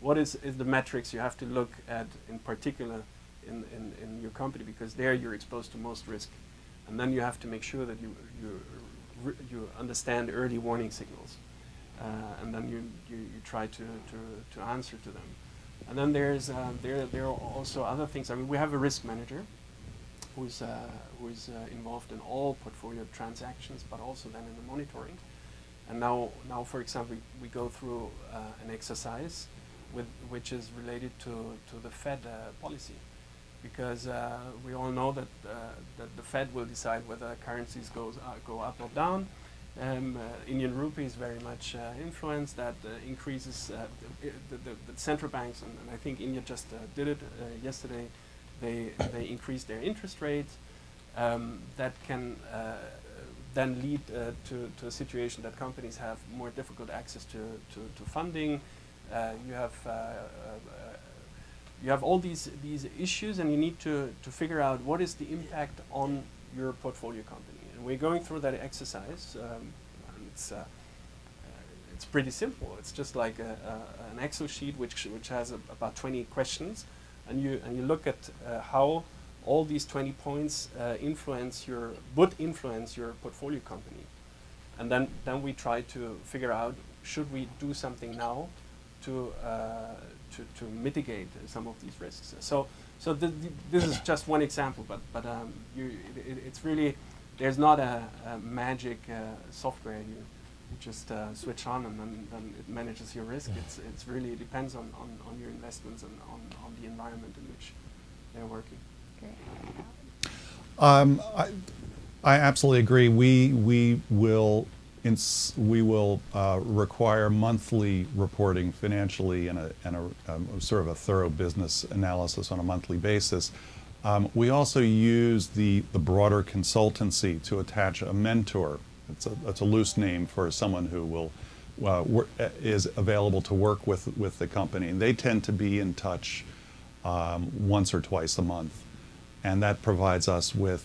what is the metrics you have to look at in particular in your company, because there you're exposed to most risk, and then you have to make sure that you understand early warning signals, and then you try to answer to them. And then there are also other things. I mean, we have a risk manager who is involved in all portfolio transactions, but also then in the monitoring. And now for example, we go through an exercise which is related to the Fed policy, because we all know that the Fed will decide whether currencies go up or down, Indian rupee is very much influenced. That increases the central banks, and I think India just did it yesterday. They increased their interest rates. That can then lead to a situation that companies have more difficult access to funding. You have all these issues, and you need to figure out what is the impact on your portfolio company. And we're going through that exercise. It's pretty simple. It's just like an Excel sheet which has about 20 questions, and you look at how all these 20 points influence your portfolio company, and then we try to figure out, should we do something now to mitigate some of these risks. So this is just one example, but it's really, there's not a magic software you just switch on and then it manages your risk. It's really, it depends on your investments and on the environment in which they're working. Great. I absolutely agree. We will require monthly reporting financially and a sort of a thorough business analysis on a monthly basis. We also use the broader consultancy to attach a mentor. It's a loose name for someone who is available to work with the company, and they tend to be in touch once or twice a month. And that provides us with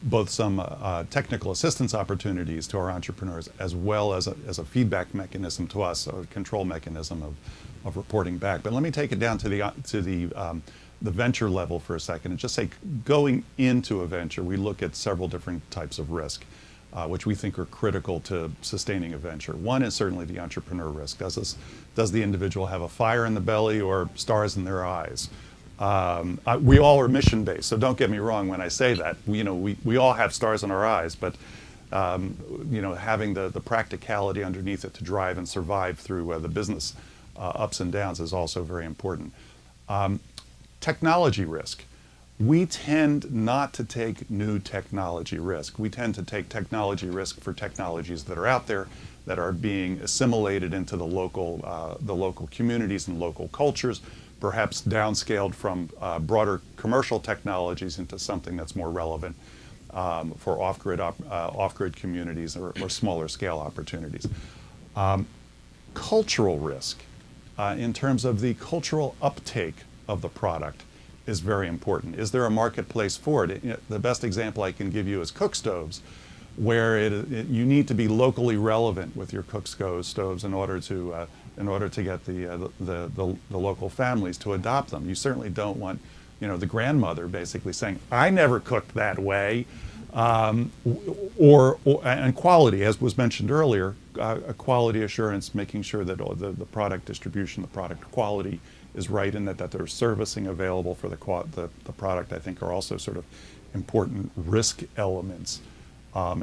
both some technical assistance opportunities to our entrepreneurs, as well as a feedback mechanism to us, a control mechanism of reporting back. But let me take it down to the venture level for a second, and just say, going into a venture, we look at several different types of risk, which we think are critical to sustaining a venture. One is certainly the entrepreneur risk. Does the individual have a fire in the belly or stars in their eyes? We all are mission-based, so don't get me wrong when I say that. We all have stars in our eyes, but having the practicality underneath it to drive and survive through the business ups and downs is also very important. Technology risk. We tend not to take new technology risk. We tend to take technology risk for technologies that are out there, that are being assimilated into the local communities and local cultures, perhaps downscaled from broader commercial technologies into something that's more relevant for off-grid communities or smaller scale opportunities. Cultural risk, in terms of the cultural uptake of the product, is very important. Is there a marketplace for it? The best example I can give you is cook stoves, where you need to be locally relevant with your cook stoves in order to get the local families to adopt them. You certainly don't want the grandmother basically saying, "I never cooked that way," and quality, as was mentioned earlier, a quality assurance, making sure that the product distribution, the product quality is right, and that there's servicing available for the product, I think, are also sort of important risk elements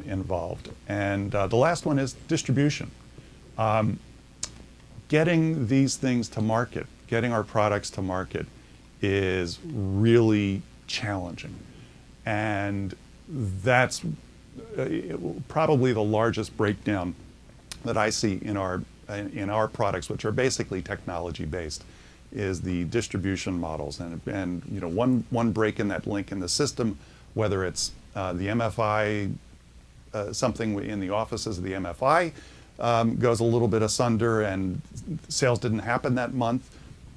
involved. And the last one is distribution. Getting these things to market, getting our products to market, is really challenging. And that's probably the largest breakdown that I see in our products, which are basically technology-based, is the distribution models. And one break in that link in the system, whether it's the MFI, something in the offices of the MFI, goes a little bit asunder and sales didn't happen that month,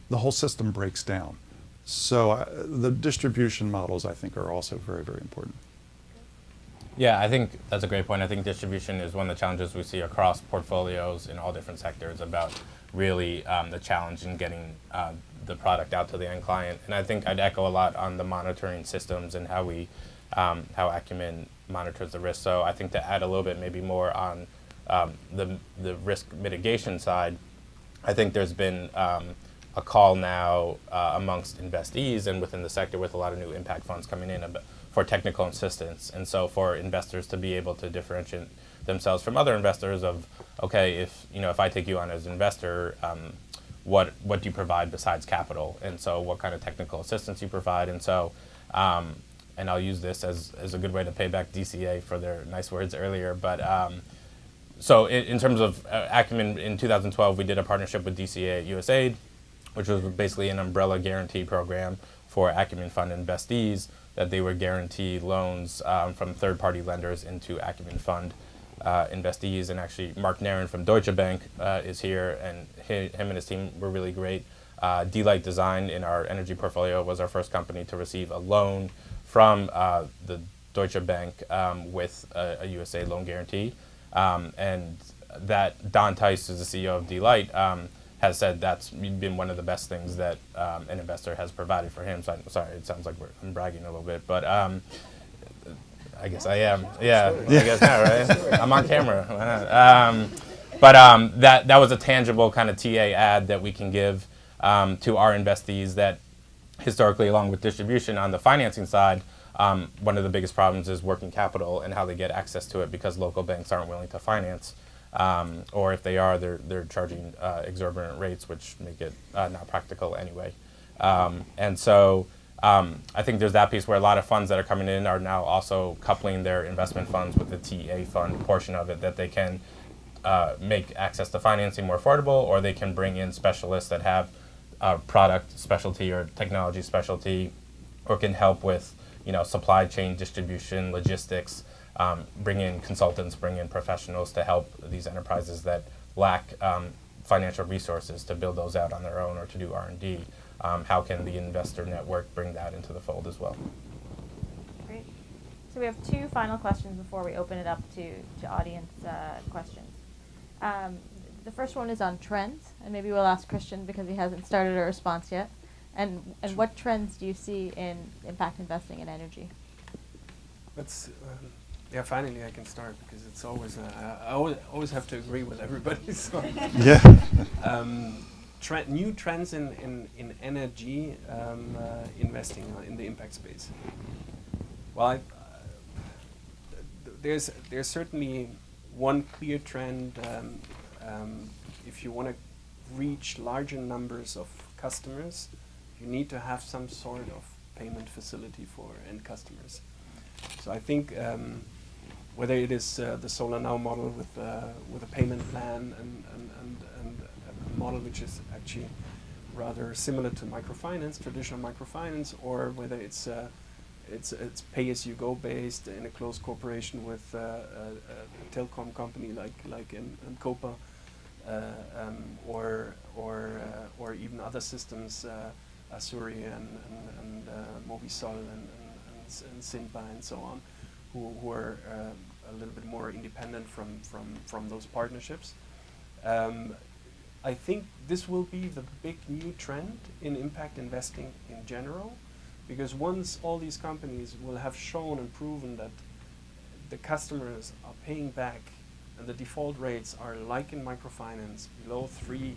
the whole system breaks down. So the distribution models, I think, are also very, very important. Yeah, I think that's a great point. I think distribution is one of the challenges we see across portfolios in all different sectors, about really the challenge in getting the product out to the end client. And I think I'd echo a lot on the monitoring systems and how how Acumen monitors the risk. So I think to add a little bit maybe more on the risk mitigation side, I think there's been a call now amongst investees and within the sector, with a lot of new impact funds coming in, for technical assistance. And so for investors to be able to differentiate themselves from other investors of, okay, if I take you on as an investor, what do you provide besides capital? And so what kind of technical assistance you provide? And so and I'll use this as a good way to pay back DCA for their nice words earlier. But so in terms of Acumen, in 2012, we did a partnership with DCA at USAID, which was basically an umbrella guarantee program for Acumen Fund investees, that they would guarantee loans from third-party lenders into Acumen Fund investees. And actually, Mark Nairn from Deutsche Bank is here, and him and his team were really great. D-Light Design in our energy portfolio was our first company to receive a loan from the Deutsche Bank with a USAID loan guarantee. And that Don Tice, who's the CEO of D-Light, has said that's been one of the best things that an investor has provided for him. So I'm sorry, it sounds like I'm bragging a little bit, but I guess I am. Yeah, I guess not, right? I'm on camera. Why not? But that was a tangible kind of TA ad that we can give to our investees that historically, along with distribution on the financing side, one of the biggest problems is working capital and how they get access to it, because local banks aren't willing to finance. Or if they are, they're charging exorbitant rates, which make it not practical anyway. And so I think there's that piece where a lot of funds that are coming in are now also coupling their investment funds with the TA fund portion of it, that they can make access to financing more affordable, or they can bring in specialists that have product specialty or technology specialty, or can help with supply chain, distribution, logistics. Bring in consultants, bring in professionals to help these enterprises that lack financial resources to build those out on their own or to do R&D. How can the investor network bring that into the fold as well? Great. So we have two final questions before we open it up to audience questions. The first one is on trends, and maybe we'll ask Christian because he hasn't started a response yet. And what trends do you see in impact investing in energy? Let's, finally I can start, because it's always, I always have to agree with everybody. So. Yeah. New trends in energy investing in the impact space. Well, there's certainly one clear trend. If you want to reach larger numbers of customers, you need to have some sort of payment facility for end customers. So I think whether it is the Solar Now model with a payment plan and a model which is actually rather similar to microfinance, traditional microfinance, or whether it's pay-as-you-go based in a close cooperation with a telecom company like in Copa, or even other systems, Asuri and Movisol and Simpa and so on, who are a little bit more independent from those partnerships. I think this will be the big new trend in impact investing in general, because once all these companies will have shown and proven that the customers are paying back and the default rates are like in microfinance, below 3%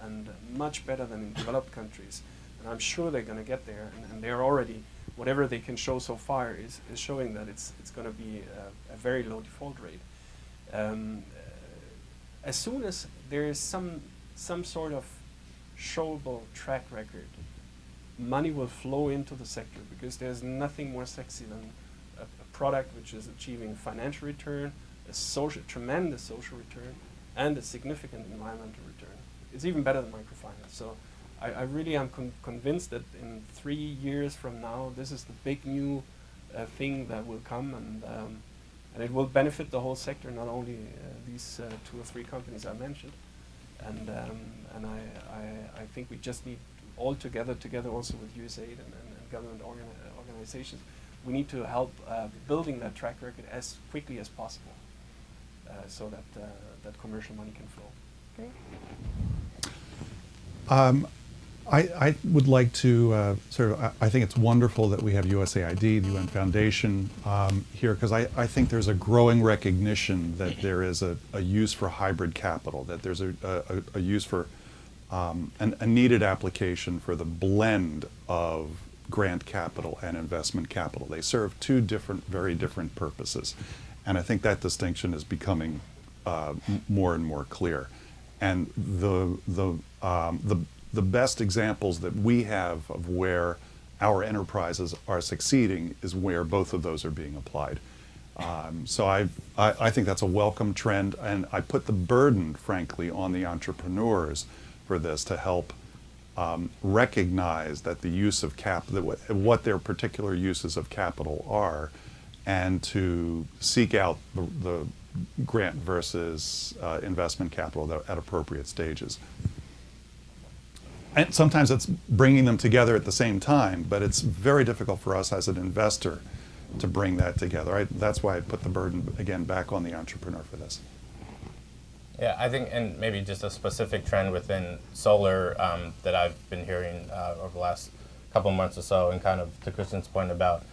and much better than in developed countries, and I'm sure they're going to get there, and they're already, whatever they can show so far is showing that it's going to be a very low default rate. As soon as there is some sort of showable track record, money will flow into the sector, because there's nothing more sexy than a product which is achieving financial return, a tremendous social return, and a significant environmental return. It's even better than microfinance. So I really am convinced that in 3 years from now, this is the big new thing that will come, and it will benefit the whole sector, not only these 2 or 3 companies I mentioned. And I think we just need all together also with USAID and government organizations, we need to help building that track record as quickly as possible, so that commercial money can flow. Great. I would like to I think it's wonderful that we have USAID, the UN Foundation here, because I think there's a growing recognition that there is a use for hybrid capital, that there's a use for a needed application for the blend of grant capital and investment capital. They serve two very different purposes, and I think that distinction is becoming more and more clear. And the best examples that we have of where our enterprises are succeeding is where both of those are being applied. So I think that's a welcome trend, and I put the burden, frankly, on the entrepreneurs for this to help recognize that the use of what their particular uses of capital are, and to seek out the grant versus investment capital at appropriate stages. And sometimes it's bringing them together at the same time, but it's very difficult for us as an investor to bring that together. That's why I put the burden, again, back on the entrepreneur for this. Yeah, I think, and maybe just a specific trend within solar that I've been hearing over the last couple of months or so, and kind of to Christian's point about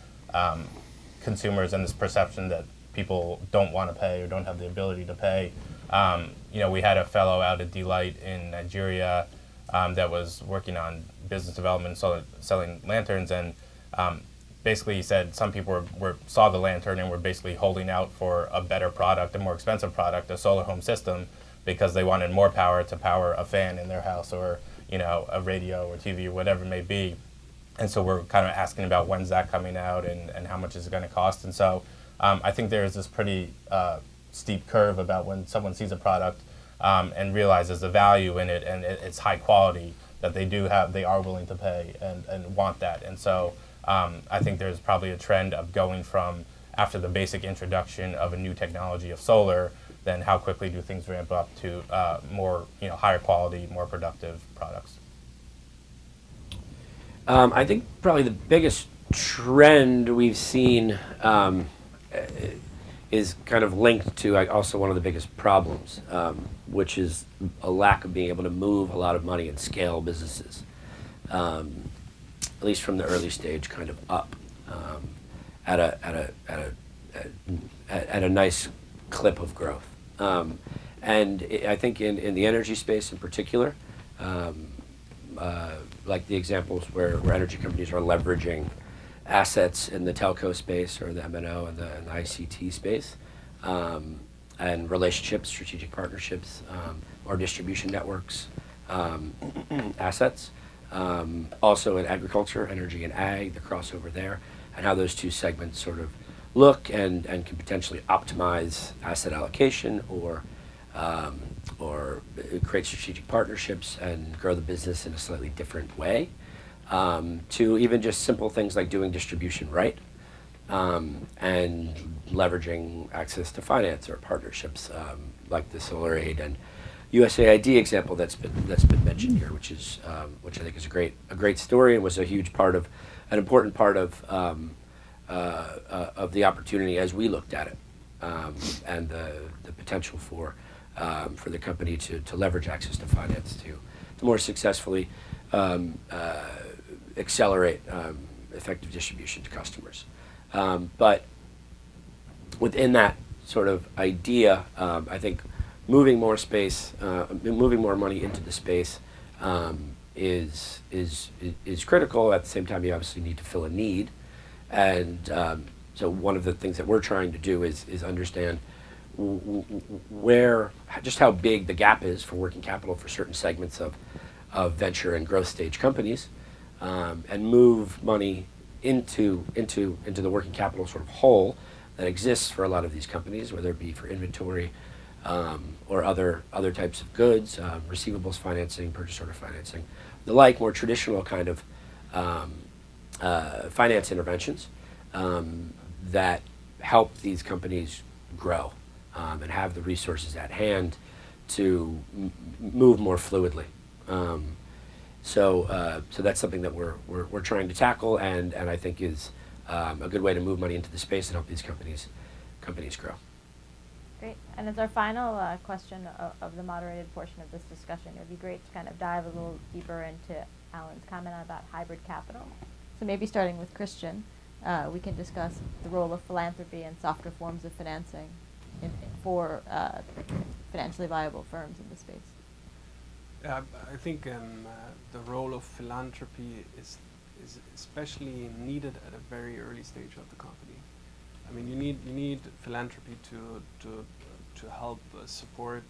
consumers and this perception that people don't want to pay or don't have the ability to pay. We had a fellow out at Delight in Nigeria that was working on business development, selling lanterns, and basically he said some people saw the lantern and were basically holding out for a better product, a more expensive product, a solar home system, because they wanted more power to power a fan in their house, or a radio or TV or whatever it may be. And so we're kind of asking about when's that coming out and how much is it going to cost. And so I think there's this pretty steep curve about when someone sees a product and realizes the value in it and it's high quality, that they are willing to pay and want that. And so I think there's probably a trend of going from, after the basic introduction of a new technology of solar, then how quickly do things ramp up to more, higher quality, more productive products? I think probably the biggest trend we've seen is kind of linked to also one of the biggest problems, which is a lack of being able to move a lot of money and scale businesses. At least from the early stage, kind of up at a nice clip of growth. And I think in the energy space in particular, like the examples where energy companies are leveraging assets in the telco space or the MNO and the ICT space, and relationships, strategic partnerships, or distribution networks, assets. Also in agriculture, energy and ag, the crossover there, and how those two segments sort of look and can potentially optimize asset allocation or create strategic partnerships and grow the business in a slightly different way, to even just simple things like doing distribution right, and leveraging access to finance or partnerships, like the Solar Aid and USAID example that's been mentioned here, which I think is a great story and was a huge part of, an important part of the opportunity as we looked at it, and the potential for the company to leverage access to finance to more successfully accelerate effective distribution to customers. But within that sort of idea, I think moving more money into the space is critical. At the same time, you obviously need to fill a need, and so one of the things that we're trying to do is understand just how big the gap is for working capital for certain segments of venture and growth stage companies, and move money into the working capital sort of hole that exists for a lot of these companies, whether it be for inventory, or other types of goods, receivables financing, purchase order financing, the like, more traditional kind of finance interventions that help these companies grow and have the resources at hand to move more fluidly. So that's something that we're trying to tackle, and I think is a good way to move money into the space and help these companies grow. Great. And as our final question of the moderated portion of this discussion, it would be great to kind of dive a little deeper into Alan's comment about hybrid capital. So maybe starting with Christian, we can discuss the role of philanthropy and softer forms of financing for financially viable firms in the space. I think the role of philanthropy is especially needed at a very early stage of the company. I mean, you need philanthropy to help support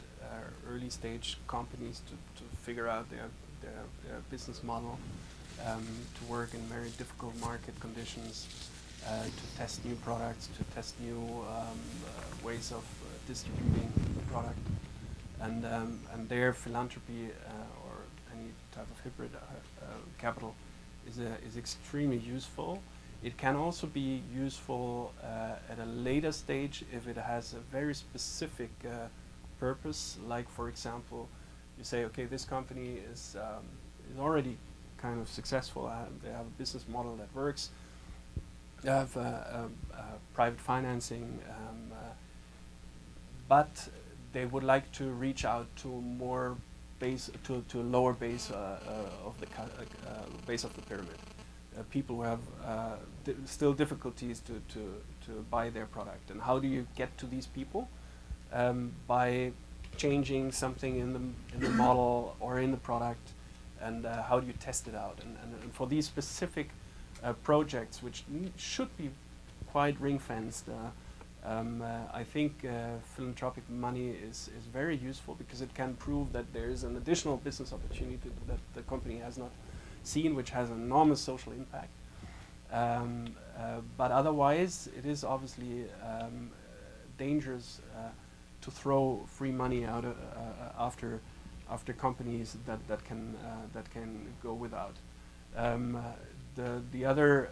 early stage companies to figure out their business model, to work in very difficult market conditions, to test new products, to test new ways of distributing the product, and their philanthropy or any type of hybrid capital is extremely useful. It can also be useful at a later stage if it has a very specific purpose. Like, for example, you say, okay, this company is already kind of successful. They have a business model that works. They have private financing, but they would like to reach out to more base, to a lower base of the base of the pyramid. People who have still difficulties to buy their product. And how do you get to these people? By changing something in the model or in the product, and how do you test it out? And for these specific projects, which should be quite ring-fenced, I think philanthropic money is very useful because it can prove that there is an additional business opportunity that the company has not seen, which has enormous social impact. But otherwise, it is obviously dangerous to throw free money out after companies that can go without. The other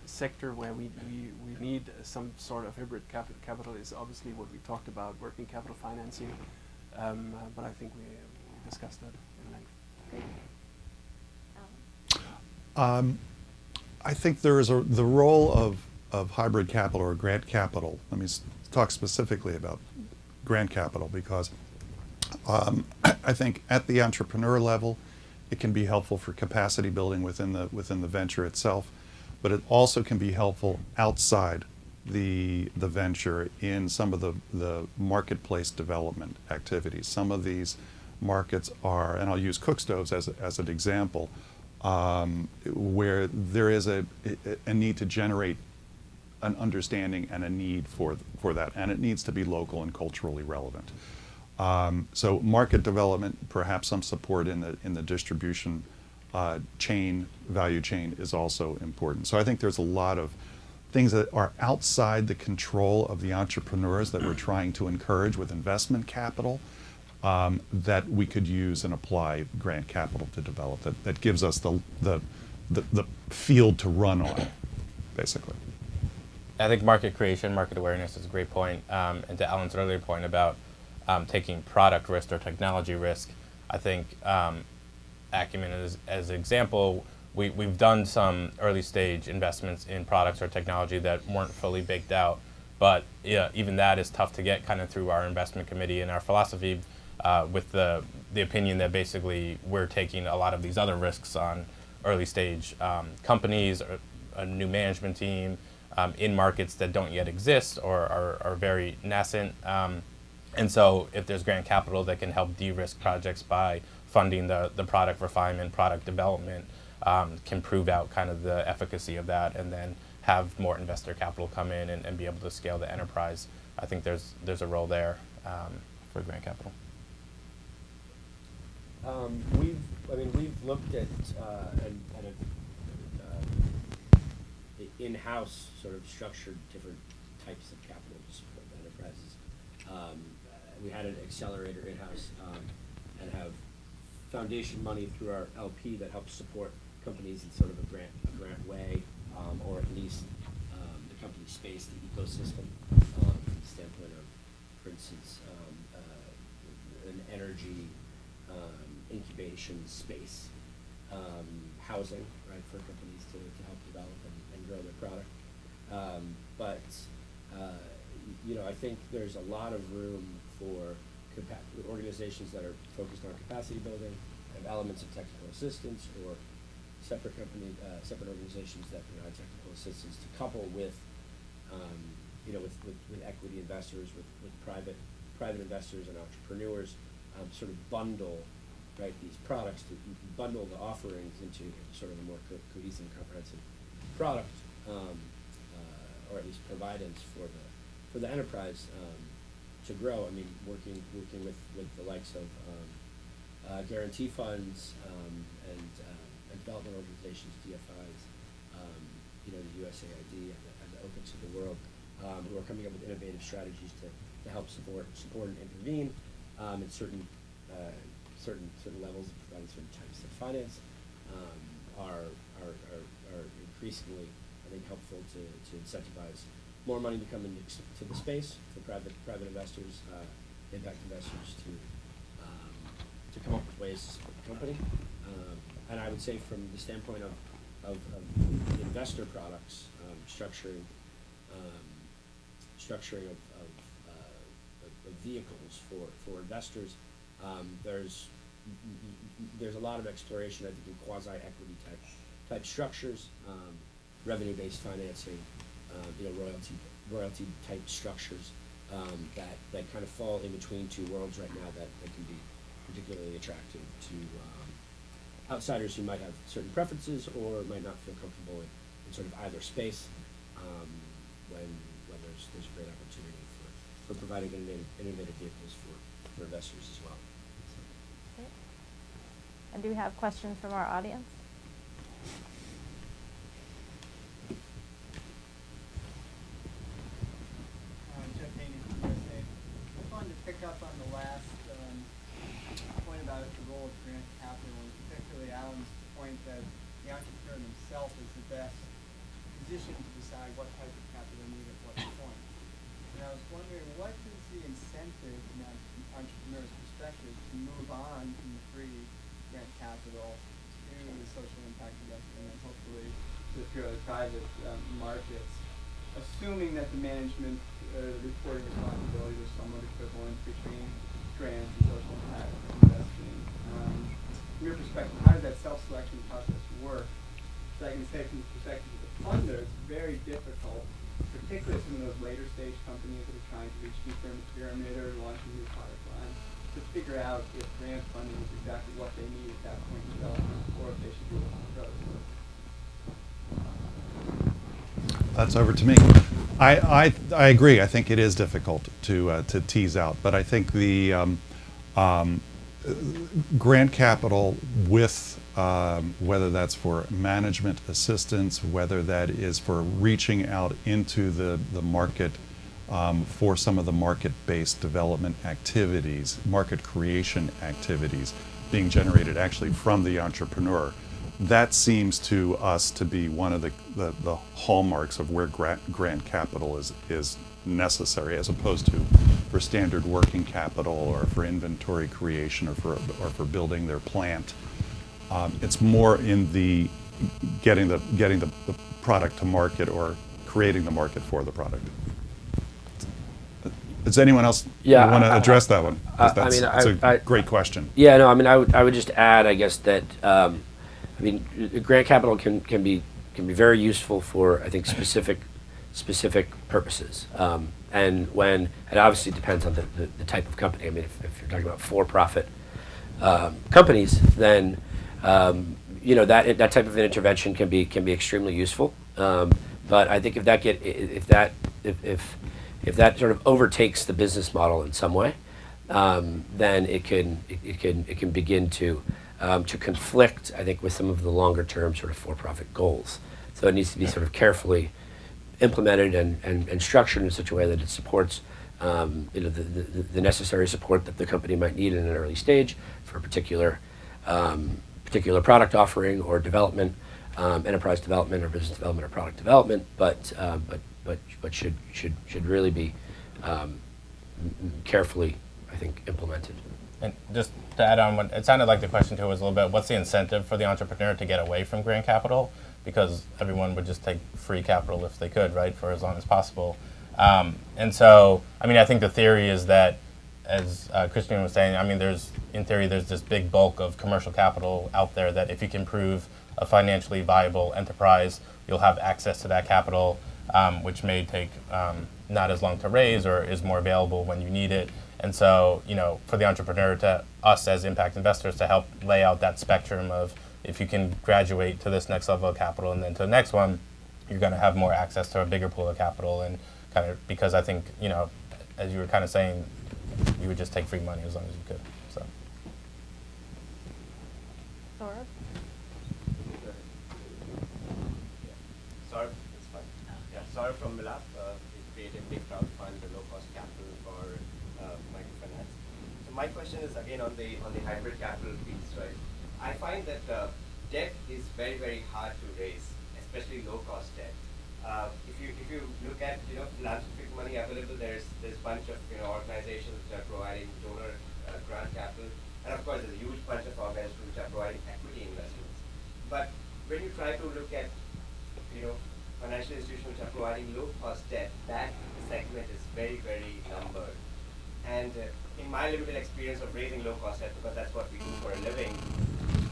sector where we need some sort of hybrid capital is obviously what we talked about, working capital financing. But I think we discussed that in length. Great. I think there is the role of hybrid capital or grant capital. Let me talk specifically about grant capital because I think at the entrepreneur level, it can be helpful for capacity building within the venture itself, but it also can be helpful outside the venture in some of the marketplace development activities. Some of these markets are, and I'll use cook stoves as an example, where there is a need to generate an understanding and a need for that, and it needs to be local and culturally relevant. So market development, perhaps some support in the distribution value chain is also important. So I think there's a lot of things that are outside the control of the entrepreneurs that we're trying to encourage with investment capital that we could use and apply grant capital to develop. That gives us the field to run on, basically. I think market creation, market awareness is a great point. And to Alan's earlier point about taking product risk or technology risk, I think Acumen as an example, we've done some early stage investments in products or technology that weren't fully baked out, but yeah, even that is tough to get kind of through our investment committee and our philosophy with the opinion that basically we're taking a lot of these other risks on early stage companies or a new management team in markets that don't yet exist or are very nascent. And so if there's grant capital that can help de-risk projects by funding the product refinement, product development, can prove out kind of the efficacy of that and then have more investor capital come in and be able to scale the enterprise. I think there's a role there for grant capital. We've looked at in-house sort of structured different types of capital to support the enterprises. We had an accelerator in-house and have foundation money through our LP that helps support companies in sort of a grant way, or at least the company space, the ecosystem, from the standpoint of, for instance, an energy incubation space, housing, right, for companies to help develop and grow their product. I think there's a lot of room for organizations that are focused on capacity building, have elements of technical assistance, or separate organizations that provide technical assistance to couple with, with equity investors, with private investors and entrepreneurs, sort of bundle, right, these products, to bundle the offerings into sort of a more cohesive, comprehensive product, or at least providence for the enterprise to grow. I mean, working with the likes of guarantee funds and development organizations, DFIs, you know, the USAID and the Open to the World, who are coming up with innovative strategies to help support and intervene in certain levels, providing certain types of finance, are increasingly, I think, helpful to incentivize more money to come into the space for private investors, impact investors to come up with ways to support the company. And I would say from the standpoint of investor products, structuring of vehicles for investors, there's a lot of exploration, I think, in quasi-equity type structures, revenue-based financing, you know, royalty type structures that kind of fall in between two worlds right now that can be particularly attractive to outsiders who might have certain preferences or might not feel comfortable in sort of either space, when there's a great opportunity for providing innovative vehicles for investors as well. Great. And do we have questions from our audience? Jeff Haney from USAID. I just wanted to pick up on the last point about the role of grant capital, and particularly Alan's point that the entrepreneur himself is the best position to decide what type of capital they need at what point. And I was wondering, what is the incentive from an entrepreneur's perspective to move on from the free grant capital to the social impact investing and hopefully to the purely private markets, assuming that the management reporting responsibility was somewhat equivalent between grants and social impact investing. From your perspective, how does that self-selection process work? So I can say from the perspective of the funder, it's very difficult, particularly some of those later stage companies that are trying to reach deeper in the pyramid or launch a new product line, to figure out if grant funding is exactly what they need at that point in development, or if they should do it for others. That's over to me. I agree. I think it is difficult to tease out, but I think the grant capital with whether that's for management assistance, whether that is for reaching out into the market for some of the market-based development activities, market creation activities being generated actually from the entrepreneur. That seems to us to be one of the hallmarks of where grant capital is necessary, as opposed to for standard working capital or for inventory creation or for building their plant. It's more in the getting the product to market or creating the market for the product. Does anyone else want to address that one? It's a great question. Yeah, no, I mean, I would just add, I guess, that I mean, grant capital can be very useful for, I think, specific purposes. And it obviously depends on the type of company. I mean, if you're talking about for-profit companies, then you know, that type of an intervention can be extremely useful. But I think if that sort of overtakes the business model in some way, then it can begin to conflict, I think, with some of the longer term sort of for-profit goals. So it needs to be sort of carefully implemented and structured in such a way that it supports you know, the necessary support that the company might need in an early stage for a particular product offering or development, enterprise development or business development or product development, but should really be carefully, I think, implemented. And just to add on, it sounded like the question too was a little bit, what's the incentive for the entrepreneur to get away from grant capital? Because everyone would just take free capital if they could, right, for as long as possible. And so, I mean, I think the theory is that, as Christian was saying, I mean, in theory, there's this big bulk of commercial capital out there that if you can prove a financially viable enterprise, you'll have access to that capital, which may take not as long to raise or is more available when you need it. And so, you know, for the entrepreneur, to us as impact investors, to help lay out that spectrum of, if you can graduate to this next level of capital and then to the next one, you're going to have more access to a bigger pool of capital. And kind of, because I think, you know, as you were kind of saying, you would just take free money as long as you could. So. Saurabh? Gaurav from Milap. We create a big crowdfund, a low-cost capital for microfinance. So my question is again on the hybrid capital piece, right? I find that debt is very, very hard to raise, especially low-cost debt. If you look at philanthropic money available, there's a bunch of organizations which are providing donor grant capital, and of course there's a huge bunch of organizations which are providing equity investments. But when you try to look at financial institutions which are providing low-cost debt, that segment is very, very numbered. And in my limited experience of raising low-cost debt, because that's what we do for a living,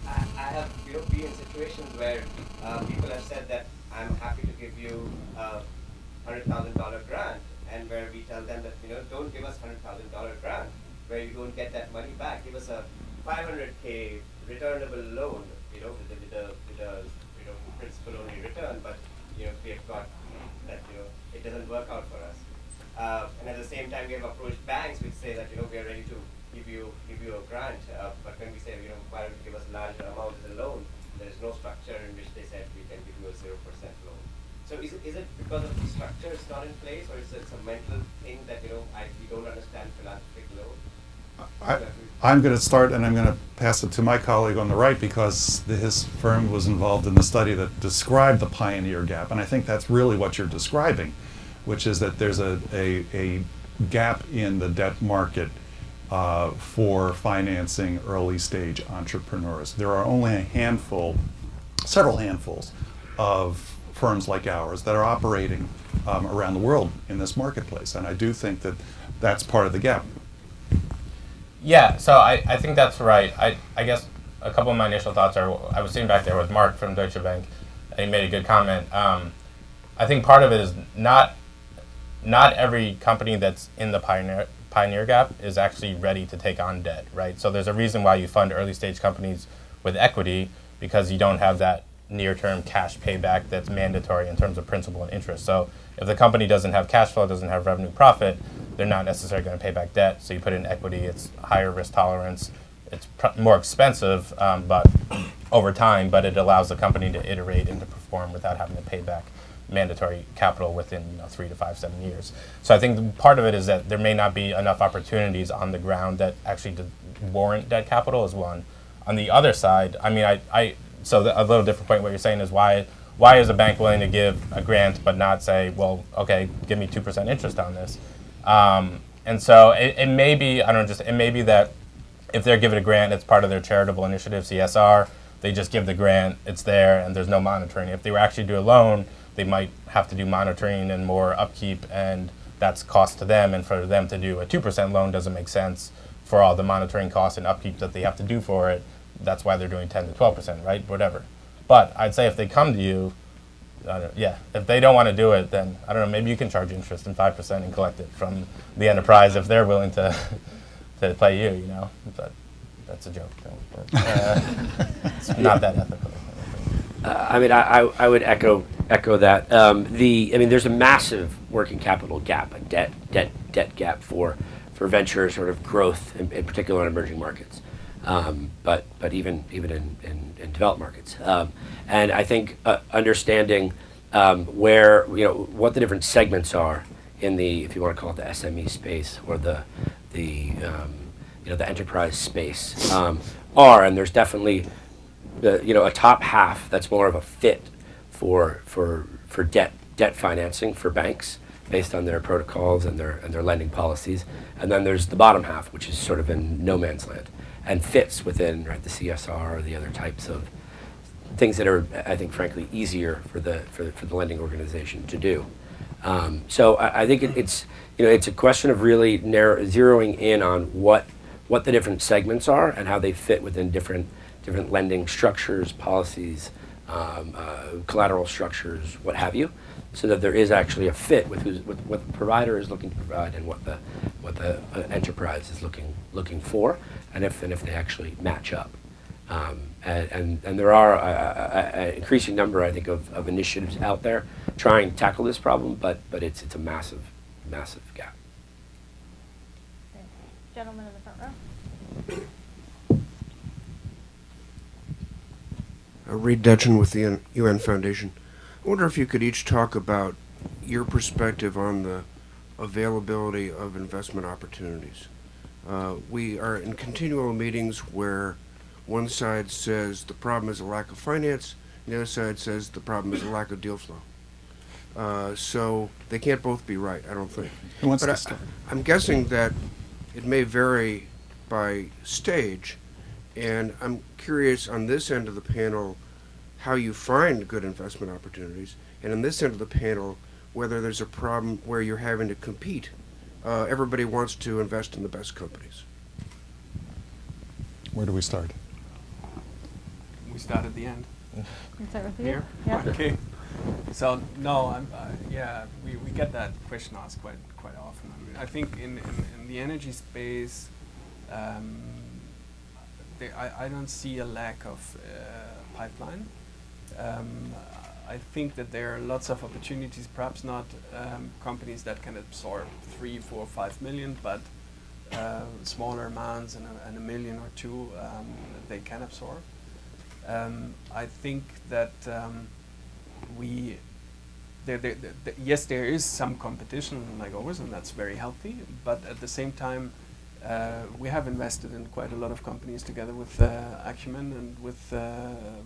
I have been in situations where people have said that I'm happy to give you a $100,000 grant, and where we tell them that don't give us $100,000 grant where you don't get that money back. Give us a $500K returnable loan, with a principal only return, but we have got that it doesn't work out for us. And at the same time, we have approached banks which say that we are ready to give you a grant, but when we say why don't you give us a larger amount as a loan, there is no structure in which they said we can give you a 0% loan. So is it because of the structure is not in place, or is it a mental thing that we don't understand philanthropic loan? I'm going to start, and I'm going to pass it to my colleague on the right, because his firm was involved in the study that described the pioneer gap, and I think that's really what you're describing, which is that there's a gap in the debt market for financing early stage entrepreneurs. There are only several handfuls of firms like ours that are operating around the world in this marketplace, and I do think that that's part of the gap. Yeah, so I think that's right. I guess a couple of my initial thoughts are, I was sitting back there with Mark from Deutsche Bank, and he made a good comment. I think part of it is not every company that's in the pioneer gap is actually ready to take on debt, right? So there's a reason why you fund early stage companies with equity, because you don't have that near-term cash payback that's mandatory in terms of principal and interest. So if the company doesn't have cash flow, doesn't have revenue profit, they're not necessarily going to pay back debt. So you put in equity, it's higher risk tolerance, it's more expensive, but over time, but it allows the company to iterate and to perform without having to pay back mandatory capital within 3 to 5, 7 years. So I think part of it is that there may not be enough opportunities on the ground that actually warrant debt capital is one. On the other side, I mean, so a little different point. What you're saying is why is a bank willing to give a grant but not say, well, okay, give me 2% interest on this? And so it may be, it may be that if they're given a grant, it's part of their charitable initiative, CSR. They just give the grant, it's there, and there's no monitoring. If they were actually do a loan, they might have to do monitoring and more upkeep, and that's cost to them. And for them to do a 2% loan doesn't make sense for all the monitoring costs and upkeep that they have to do for it. That's why they're doing 10 to 12%, right? Whatever. But I'd say if they come to you, if they don't want to do it, then I don't know, maybe you can charge interest in 5% and collect it from the enterprise if they're willing to pay you, But that's a joke. It's not that ethical. I mean, I would echo that. There's a massive working capital gap, a debt gap for venture sort of growth, in particular in emerging markets, but even in developed markets. And I think understanding where what the different segments are in the, if you want to call it the SME space or the enterprise space are, and there's definitely a top half that's more of a fit for debt financing for banks based on their protocols and their lending policies, and then there's the bottom half, which is sort of in no man's land and fits within the CSR or the other types of things that are, I think, frankly, easier for the lending organization to do. So I think it's a question of really zeroing in on what the different segments are and how they fit within different lending structures, policies, collateral structures, what have you, so that there is actually a fit with what the provider is looking to provide and what the enterprise is looking for, and if they actually match up. And there are an increasing number, I think, of initiatives out there trying to tackle this problem, but it's a massive gap. Gentleman in the front row. Reed Dutchin with the UN Foundation. I wonder if you could each talk about your perspective on the availability of investment opportunities. We are in continual meetings where one side says the problem is a lack of finance, and the other side says the problem is a lack of deal flow. So they can't both be right, I don't think. Who wants But to start? I'm guessing that it may vary by stage, and I'm curious on this end of the panel how you find good investment opportunities, and on this end of the panel whether there's a problem where you're having to compete. Everybody wants to invest in the best companies. Where do we start? We start at the end. Can start with you? Here? Yeah. Okay. So, no, yeah, we get that question asked quite often. I think in the energy space, I don't see a lack of pipeline. I think that there are lots of opportunities, perhaps not companies that can absorb 3, 4, 5 million, but smaller amounts and a million or two they can absorb. I think that yes, there is some competition like always, and that's very healthy, but at the same time we have invested in quite a lot of companies together with Acumen and with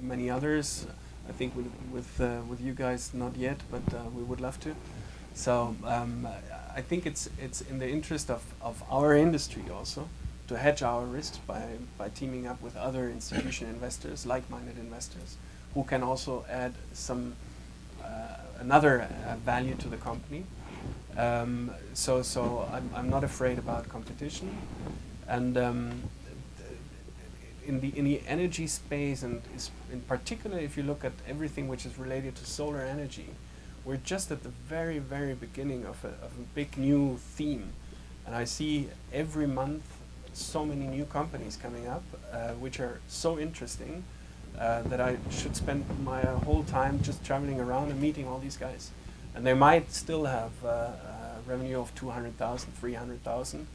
many others. I think with you guys not yet, but we would love to. So I think it's in the interest of our industry also to hedge our risks by teaming up with other institutional investors, like-minded investors, who can also add some another value to the company. So I'm not afraid about competition, and in the energy space, and in particular if you look at everything which is related to solar energy, we're just at the very, very beginning of a big new theme. And I see every month so many new companies coming up, which are so interesting that I should spend my whole time just traveling around and meeting all these guys. And they might still have revenue of 200,000, 300,000,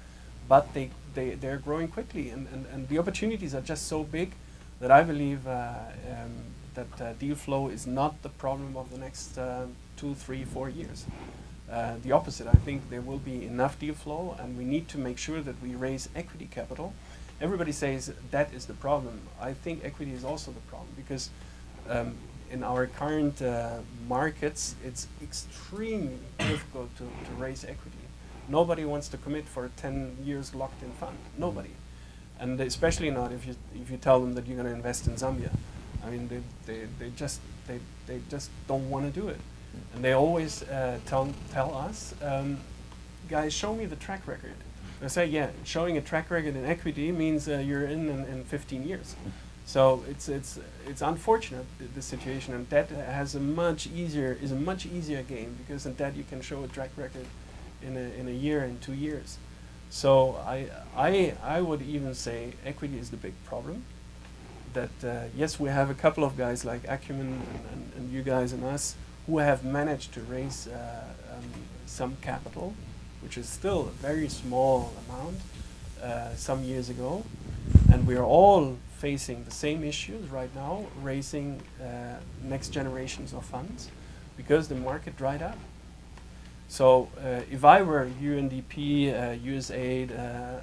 but they're growing quickly, and the opportunities are just so big that I believe that deal flow is not the problem of the next 2, 3, 4 years. The opposite, I think there will be enough deal flow, and we need to make sure that we raise equity capital. Everybody says that is the problem. I think equity is also the problem, because in our current markets, it's extremely difficult to raise equity. Nobody wants to commit for a 10 years locked-in fund. Nobody, and especially not if you tell them that you're going to invest in Zambia. I mean, they just don't want to do it, and they always tell us, guys, show me the track record. I say, yeah, showing a track record in equity means you're in 15 years. So it's unfortunate, the situation, and debt is a much easier game, because in debt you can show a track record in a year, in 2 years. So I would even say equity is the big problem. That yes, we have a couple of guys like Acumen and you guys and us who have managed to raise some capital, which is still a very small amount some years ago, and we are all facing the same issues right now, raising next generations of funds, because the market dried up. So if I were UNDP, USAID,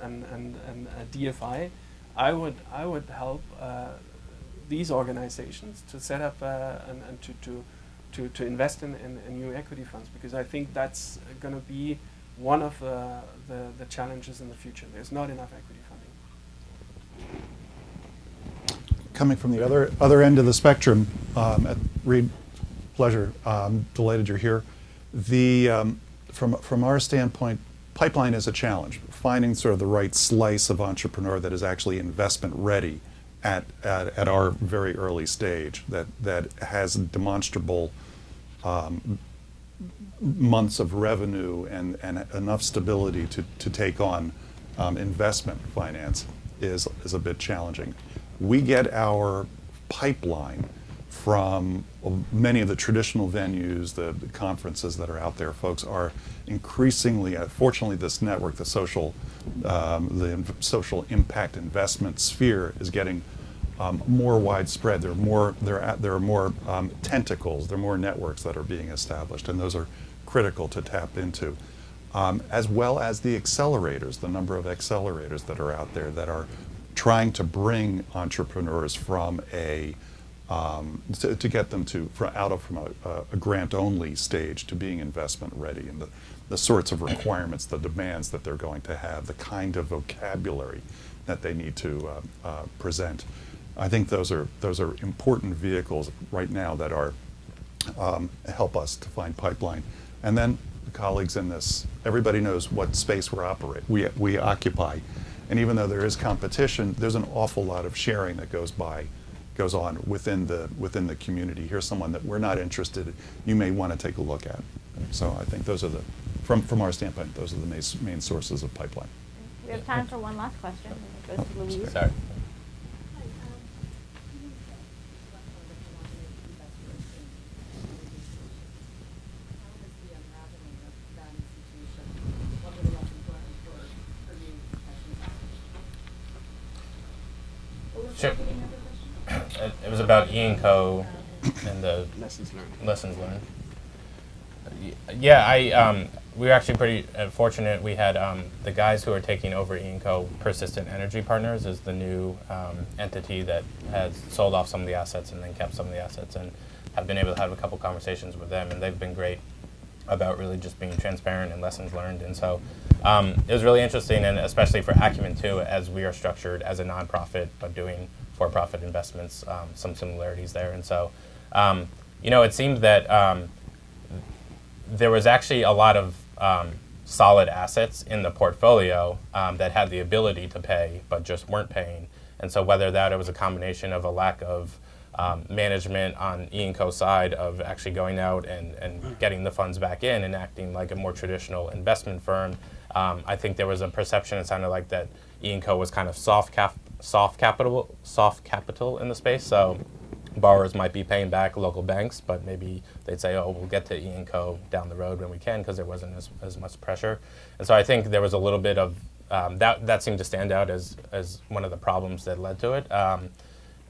and DFI, I would help these organizations to set up and to invest in new equity funds, because I think that's going to be one of the challenges in the future. There's not enough equity funding. Coming from the other end of the spectrum, Reed, pleasure, delighted you're here. From our standpoint, pipeline is a challenge. Finding sort of the right slice of entrepreneur that is actually investment ready at our very early stage, that has demonstrable months of revenue and enough stability to take on investment finance is a bit challenging. We get our pipeline from many of the traditional venues, the conferences that are out there. Folks are increasingly, fortunately, this network, the social impact investment sphere is getting more widespread. There are more tentacles, there are more networks that are being established, and those are critical to tap into, as well as the accelerators, the number of accelerators that are out there that are trying to bring entrepreneurs from to get them from a grant-only stage to being investment ready, and the sorts of requirements, the demands that they're going to have, the kind of vocabulary that they need to present. I think those are important vehicles right now that are help us to find pipeline. And then the colleagues in this, everybody knows what space we occupy, and even though there is competition, there's an awful lot of sharing that goes on within the community. Here's someone that we're not interested in, you may want to take a look at. So I think those are from our standpoint, those are the main sources of pipeline. We have time for one last question. It goes to Louise. Sorry. Sure. It was about E&Co and the lessons learned. Yeah, we were actually pretty fortunate. We had the guys who are taking over E&Co, Persistent Energy Partners, is the new entity that has sold off some of the assets and then kept some of the assets, and have been able to have a couple conversations with them, and they've been great about really just being transparent and lessons learned. And so it was really interesting, and especially for Acumen too, as we are structured as a nonprofit but doing for-profit investments, some similarities there. And so, it seemed that there was actually a lot of solid assets in the portfolio that had the ability to pay but just weren't paying. And so whether that it was a combination of a lack of management on E&Co side of actually going out and getting the funds back in and acting like a more traditional investment firm. I think there was a perception, it sounded like, that E&Co was kind of soft capital in the space. So borrowers might be paying back local banks, but maybe they'd say, oh, we'll get to E&Co down the road when we can, because there wasn't as much pressure. And so I think there was a little bit of that seemed to stand out as one of the problems that led to it.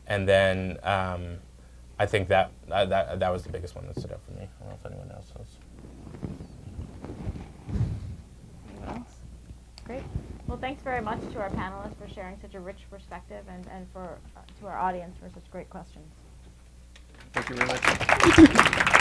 And then I think that was the biggest one that stood out for me. I don't know if anyone else has. Anyone else? Great. Well, thanks very much to our panelists for sharing such a rich perspective, and to our audience for such great questions. Thank you very much.